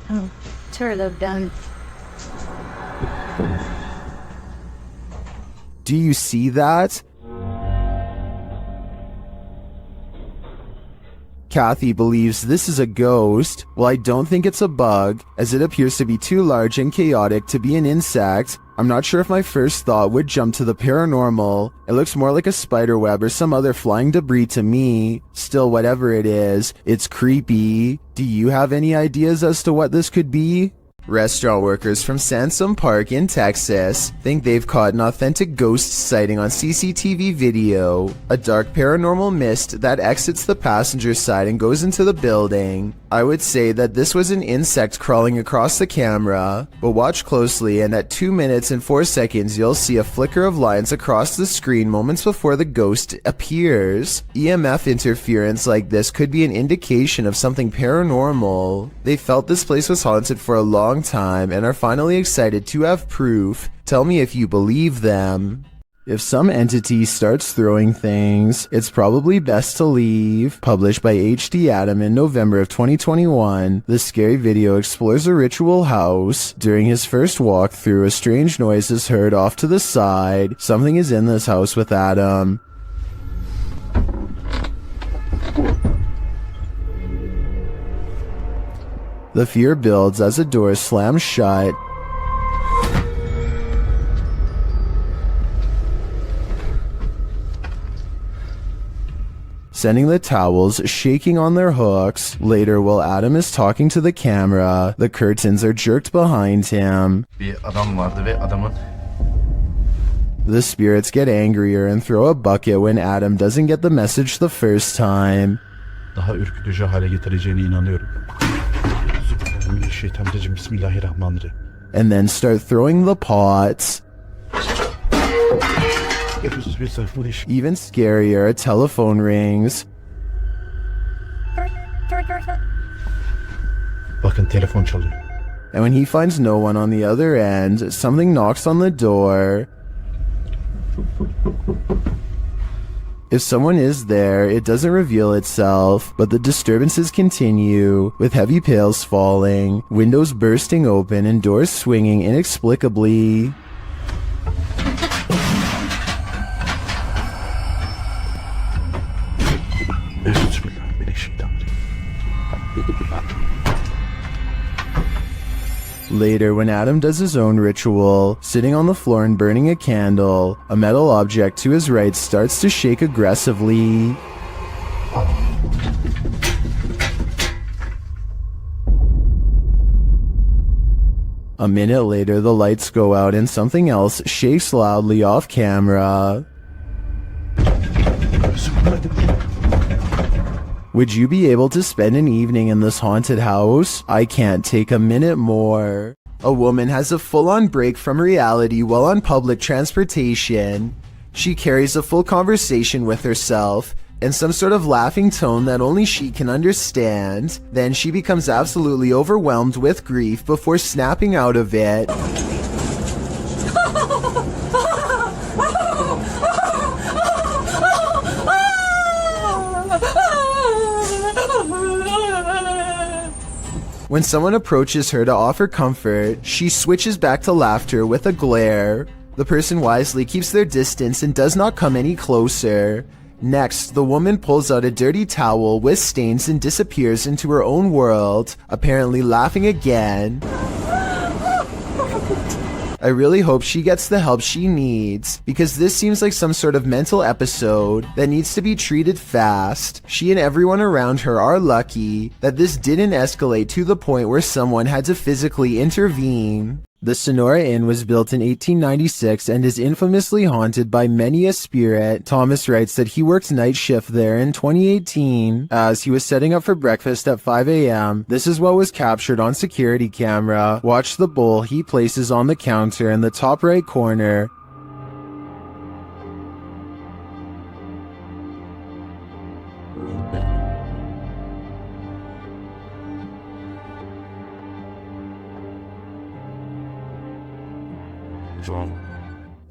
Oh, turn it down. Do you see that? Kathy believes this is a ghost. Well, I don't think it's a bug, as it appears to be too large and chaotic to be an insect. I'm not sure if my first thought would jump to the paranormal. It looks more like a spider web or some other flying debris to me. Still, whatever it is, it's creepy. Do you have any ideas as to what this could be? Restaurant workers from Sansom Park in Texas think they've caught an authentic ghost sighting on CCTV video. A dark paranormal mist that exits the passenger side and goes into the building. I would say that this was an insect crawling across the camera, but watch closely and at 2 minutes and 4 seconds you'll see a flicker of lines across the screen moments before the ghost appears. EMF interference like this could be an indication of something paranormal. They felt this place was haunted for a long time and are finally excited to have proof. Tell me if you believe them. If some entity starts throwing things, it's probably best to leave. Published by H.D. Adam in November of 2021, this scary video explores a ritual house. During his first walkthrough, a strange noise is heard off to the side. Something is in this house with Adam. The fear builds as a door slams shut. Sending the towels shaking on their hooks. Later, while Adam is talking to the camera, the curtains are jerked behind him. Bir adam vardı ve adamın The spirits get angrier and throw a bucket when Adam doesn't get the message the first time. daha ürkütücü hale getireceğine inanıyorum. Bismillahirrahmanirrahim. Bismillahirrahmanirrahim. And then start throwing the pots. Even scarier, a telephone rings. Bakın telefon çalıyor. And when he finds no one on the other end, something knocks on the door. If someone is there, it doesn't reveal itself, but the disturbances continue, with heavy pails falling, windows bursting open, and doors swinging inexplicably. Later, when Adam does his own ritual, sitting on the floor and burning a candle, a metal object to his right starts to shake aggressively. A minute later, the lights go out and something else shakes loudly off camera. Would you be able to spend an evening in this haunted house? I can't take a minute more. A woman has a full-on break from reality while on public transportation. She carries a full conversation with herself in some sort of laughing tone that only she can understand. Then she becomes absolutely overwhelmed with grief before snapping out of it. When someone approaches her to offer comfort, she switches back to laughter with a glare. The person wisely keeps their distance and does not come any closer. Next, the woman pulls out a dirty towel with stains and disappears into her own world, apparently laughing again. I really hope she gets the help she needs, because this seems like some sort of mental episode that needs to be treated fast. She and everyone around her are lucky that this didn't escalate to the point where someone had to physically intervene. The Sonora Inn was built in 1896 and is infamously haunted by many a spirit. Thomas writes that he worked night shift there in 2018 as he was setting up for breakfast at 5 a.m. This is what was captured on security camera. Watch the bowl he places on the counter in the top right corner.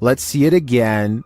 Let's see it again.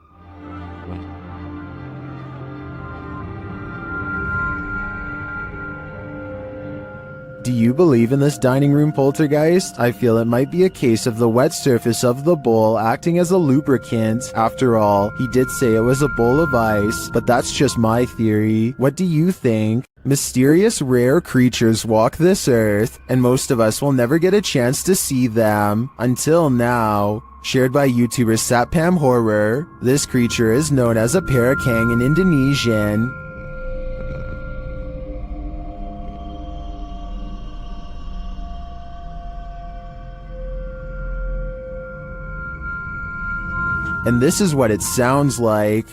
Do you believe in this dining room poltergeist? I feel it might be a case of the wet surface of the bowl acting as a lubricant. After all, he did say it was a bowl of ice, but that's just my theory. What do you think? Mysterious rare creatures walk this earth, and most of us will never get a chance to see them. Until now. Shared by YouTuber Satpam Horror, this creature is known as a parakang in Indonesian. And this is what it sounds like.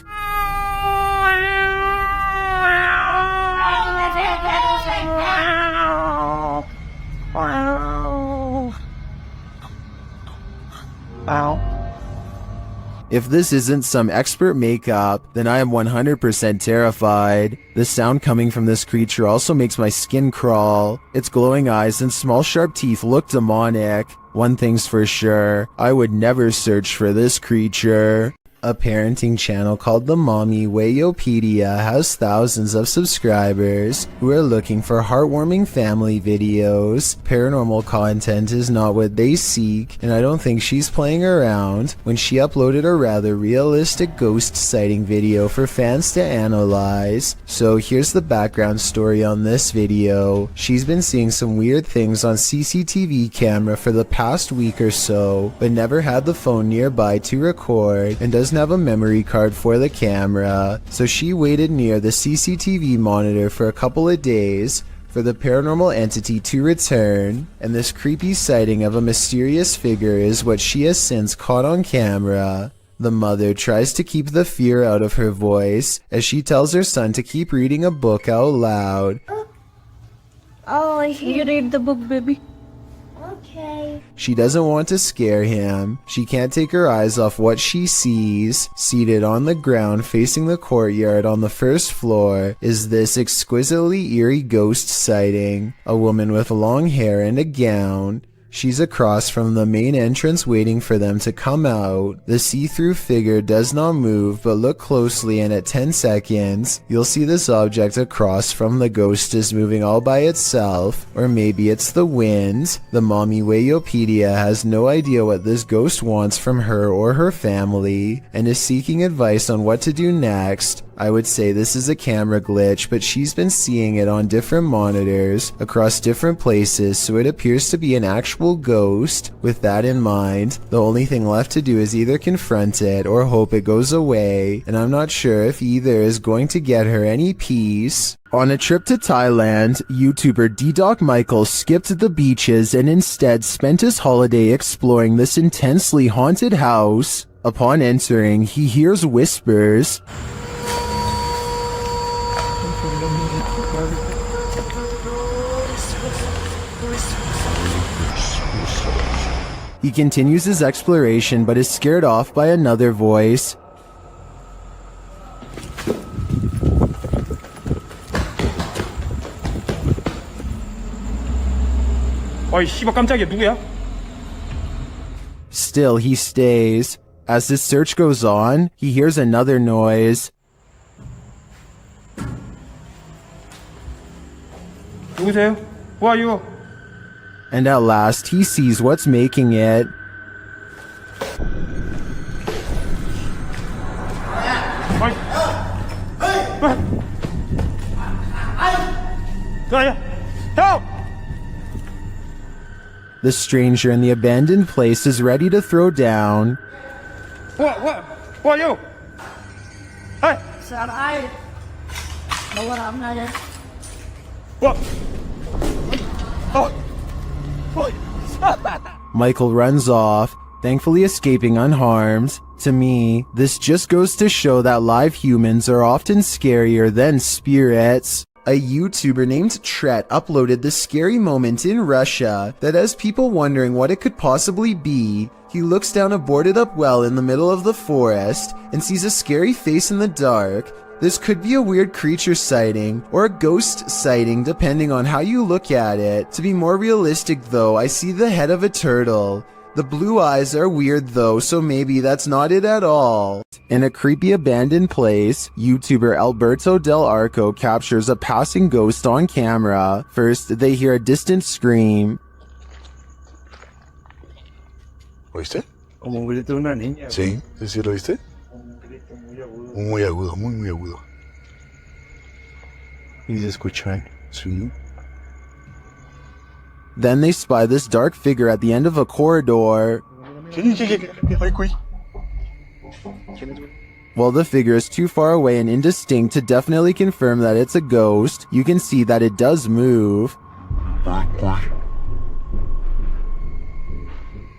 If this isn't some expert makeup, then I am 100% terrified. The sound coming from this creature also makes my skin crawl. Its glowing eyes and small sharp teeth look demonic. One thing's for sure, I would never search for this creature. A parenting channel called the Mommy Wayopedia has thousands of subscribers who are looking for heartwarming family videos. Paranormal content is not what they seek, and I don't think she's playing around when she uploaded a rather realistic ghost sighting video for fans to analyze. So here's the background story on this video. She's been seeing some weird things on CCTV camera for the past week or so, but never had the phone nearby to record and doesn't have a memory card for the camera, so she waited near the CCTV monitor for a couple of days for the paranormal entity to return, and this creepy sighting of a mysterious figure is what she has since caught on camera. The mother tries to keep the fear out of her voice as she tells her son to keep reading a book out loud. Oh, you read the book, baby. Okay. She doesn't want to scare him. She can't take her eyes off what she sees. Seated on the ground facing the courtyard on the first floor is this exquisitely eerie ghost sighting. A woman with long hair and a gown. She's across from the main entrance waiting for them to come out. The see-through figure does not move, but look closely and at 10 seconds, you'll see this object across from the ghost is moving all by itself, or maybe it's the wind. The Mommy Wayopedia has no idea what this ghost wants from her or her family, and is seeking advice on what to do next. I would say this is a camera glitch, but she's been seeing it on different monitors across different places, so it appears to be an actual ghost. With that in mind, the only thing left to do is either confront it or hope it goes away, and I'm not sure if either is going to get her any peace. On a trip to Thailand, YouTuber D-Doc Michael skipped the beaches and instead spent his holiday exploring this intensely haunted house. Upon entering, he hears whispers. He continues his exploration but is scared off by another voice. 어이 씨발 깜짝이야 누구야? Still, he stays. As his search goes on, he hears another noise. 누구세요? Who are you? And at last, he sees what's making it. Help! The stranger in the abandoned place is ready to throw down. Who are you? Hey! Sir, I know what I'm not. What? Michael runs off, thankfully escaping unharmed. To me, this just goes to show that live humans are often scarier than spirits. A YouTuber named Tret uploaded this scary moment in Russia that has people wondering what it could possibly be. He looks down a boarded up well in the middle of the forest and sees a scary face in the dark. This could be a weird creature sighting or a ghost sighting depending on how you look at it. To be more realistic though, I see the head of a turtle. The blue eyes are weird though, so maybe that's not it at all. In a creepy abandoned place, YouTuber Alberto Del Arco captures a passing ghost on camera. First, they hear a distant scream. ¿Oíste? Como un grito de una niña. Sí, sí lo oíste. Muy agudo, muy agudo. Y se escuchan. Sí. Then they spy this dark figure at the end of a corridor. While the figure is too far away and indistinct to definitely confirm that it's a ghost, you can see that it does move.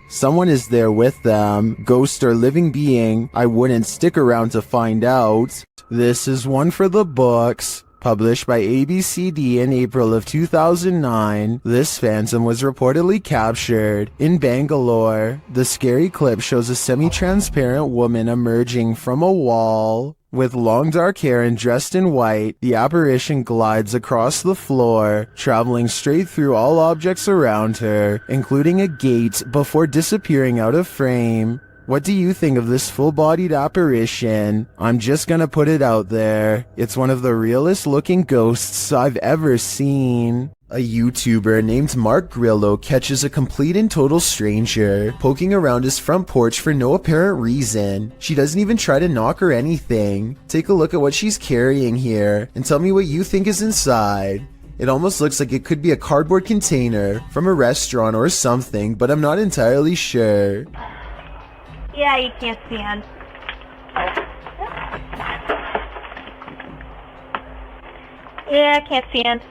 Someone is there with them, ghost or living being. I wouldn't stick around to find out. This is one for the books. Published by ABCD in April of 2009, this phantom was reportedly captured in Bangalore. The scary clip shows a semi-transparent woman emerging from a wall. With long dark hair and dressed in white, the apparition glides across the floor, traveling straight through all objects around her, including a gate, before disappearing out of frame. What do you think of this full-bodied apparition? I'm just gonna put it out there. It's one of the realest looking ghosts I've ever seen. A YouTuber named Mark Grillo catches a complete and total stranger poking around his front porch for no apparent reason. She doesn't even try to knock or anything. Take a look at what she's carrying here and tell me what you think is inside. It almost looks like it could be a cardboard container from a restaurant or something, but I'm not entirely sure. Yeah, you can't stand. Yeah, I can't stand.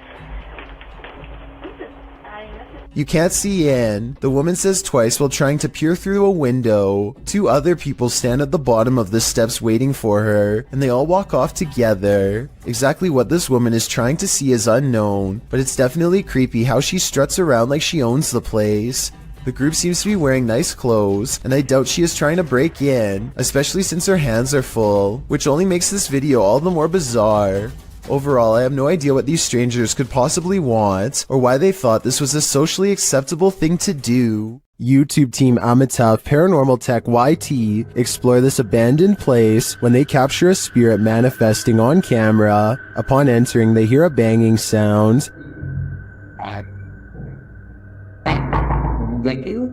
You can't see in, the woman says twice while trying to peer through a window. Two other people stand at the bottom of the steps waiting for her, and they all walk off together. Exactly what this woman is trying to see is unknown, but it's definitely creepy how she struts around like she owns the place. The group seems to be wearing nice clothes, and I doubt she is trying to break in, especially since her hands are full, which only makes this video all the more bizarre. Overall, I have no idea what these strangers could possibly want, or why they thought this was a socially acceptable thing to do. YouTube team Amitav Paranormal Tech YT explore this abandoned place when they capture a spirit manifesting on camera. Upon entering, they hear a banging sound. Thank you.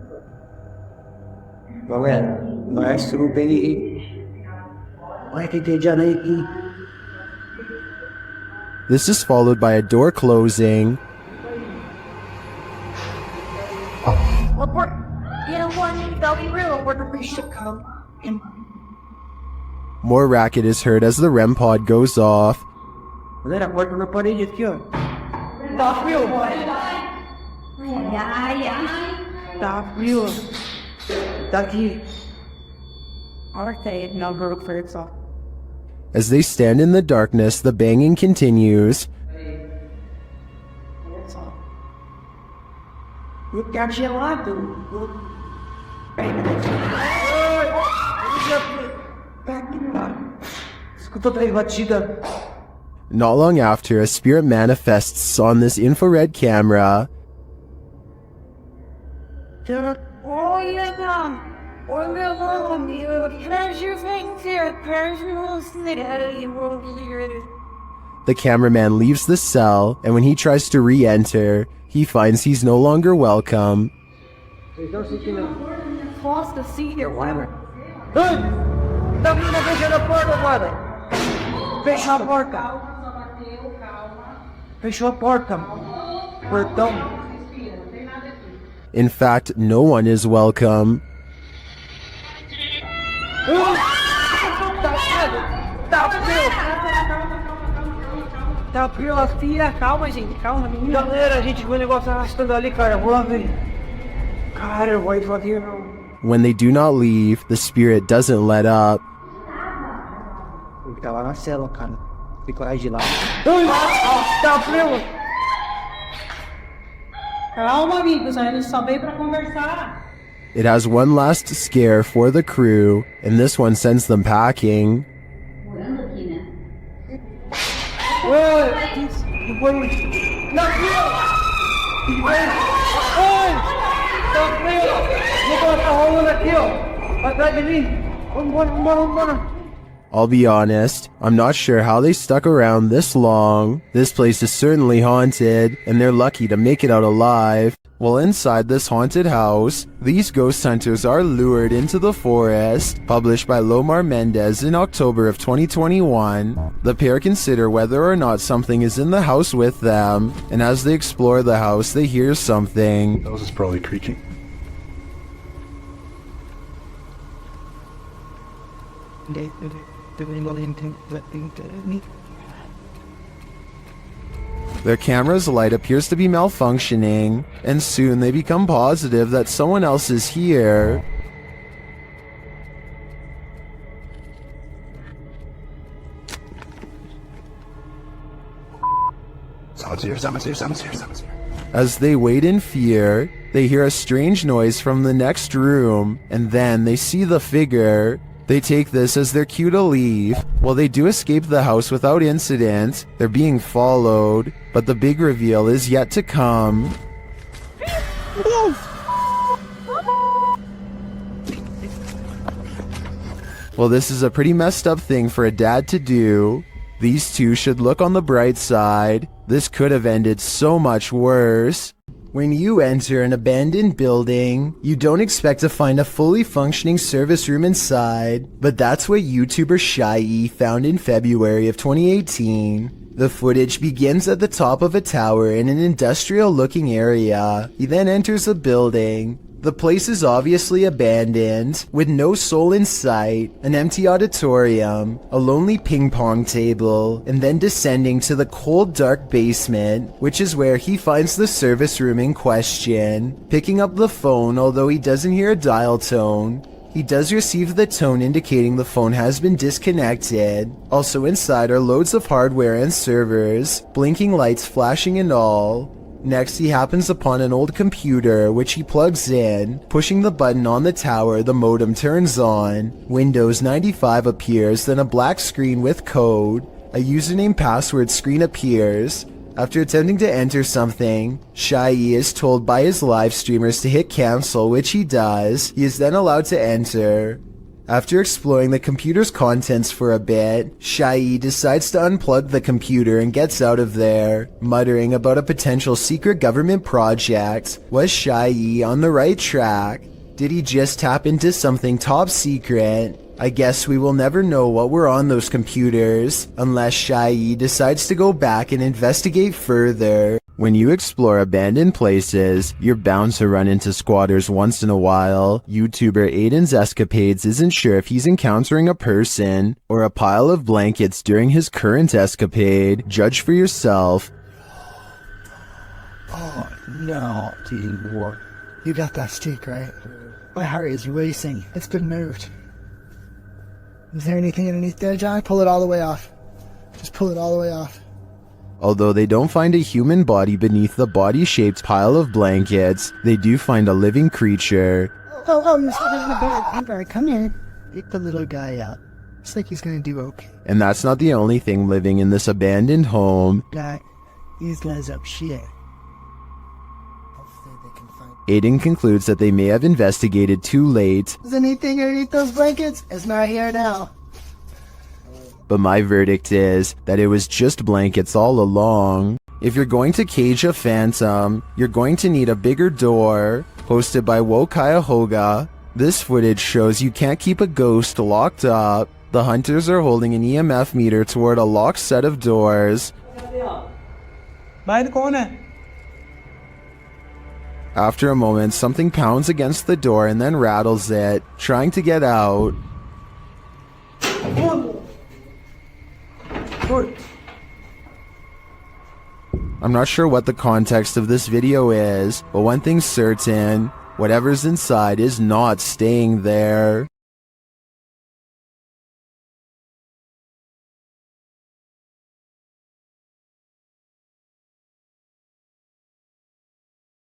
Nice to be. Why did they generate? This is followed by a door closing. More racket is heard as the REM pod goes off. As they stand in the darkness, the banging continues. Not long after, a spirit manifests on this infrared camera. The cameraman leaves the cell, and when he tries to re-enter, he finds he's no longer welcome. In fact, no one is welcome. Calma, gente, calma, menina. Galera, a gente viu o negócio arrastando ali, cara. Vou lá ver. Cara, eu vou ir devagar, não. When they do not leave, the spirit doesn't let up. Ele tá lá na cela, cara. Tem coragem de ir lá. Tá frio. Calma, amigos, a gente só veio pra conversar. It has one last scare for the crew, and this one sends them packing. I'll be honest, I'm not sure how they stuck around this long. This place is certainly haunted, and they're lucky to make it out alive. While inside this haunted house, these ghost hunters are lured into the forest. Published by Lomar Mendez in October of 2021, the pair consider whether or not something is in the house with them, and as they explore the house, they hear something. That was probably creaking. Their camera's light appears to be malfunctioning, and soon they become positive that someone else is here. Someone's here, someone's here, someone's here, someone's here. As they wait in fear, they hear a strange noise from the next room, and then they see the figure. They take this as their cue to leave. While they do escape the house without incident, they're being followed, but the big reveal is yet to come. Well, this is a pretty messed up thing for a dad to do. These two should look on the bright side. This could have ended so much worse. When you enter an abandoned building, you don't expect to find a fully functioning service room inside, but that's what YouTuber Shadowy found in February of 2018. The footage begins at the top of a tower in an industrial-looking area. He then enters a building. The place is obviously abandoned, with no soul in sight, an empty auditorium, a lonely ping pong table, and then descending to the cold, dark basement, which is where he finds the service room in question. Picking up the phone, although he doesn't hear a dial tone, he does receive the tone indicating the phone has been disconnected. Also inside are loads of hardware and servers, blinking lights flashing and all. Next, he happens upon an old computer, which he plugs in. Pushing the button on the tower, the modem turns on. Windows 95 appears, then a black screen with code. A username password screen appears. After attempting to enter something, Shadowy is told by his live streamers to hit cancel, which he does. He is then allowed to enter. After exploring the computer's contents for a bit, Shadowy decides to unplug the computer and gets out of there, muttering about a potential secret government project. Was Shadowy on the right track? Did he just tap into something top secret? I guess we will never know what were on those computers, unless Shadowy decides to go back and investigate further. When you explore abandoned places, you're bound to run into squatters once in a while. YouTuber Aiden's escapades isn't sure if he's encountering a person or a pile of blankets during his current escapade. Judge for yourself. Oh, no, T-War. You got that stick, right? My heart is racing. It's been moved. Is there anything underneath there, John? Pull it all the way off. Just pull it all the way off. Although they don't find a human body beneath the body-shaped pile of blankets, they do find a living creature. Oh, Mr. in the bed. Amber, come in. Pick the little guy out. Looks like he's gonna do okay. And that's not the only thing living in this abandoned home. Guy, these guys up shit. Aiden concludes that they may have investigated too late. Is anything underneath those blankets? It's not here now. But my verdict is that it was just blankets all along. If you're going to cage a phantom, you're going to need a bigger door. Hosted by Wo Cuyahoga, this footage shows you can't keep a ghost locked up. The hunters are holding an EMF meter toward a locked set of doors. After a moment, something pounds against the door and then rattles it, trying to get out. I'm not sure what the context of this video is, but one thing's certain, whatever's inside is not staying there.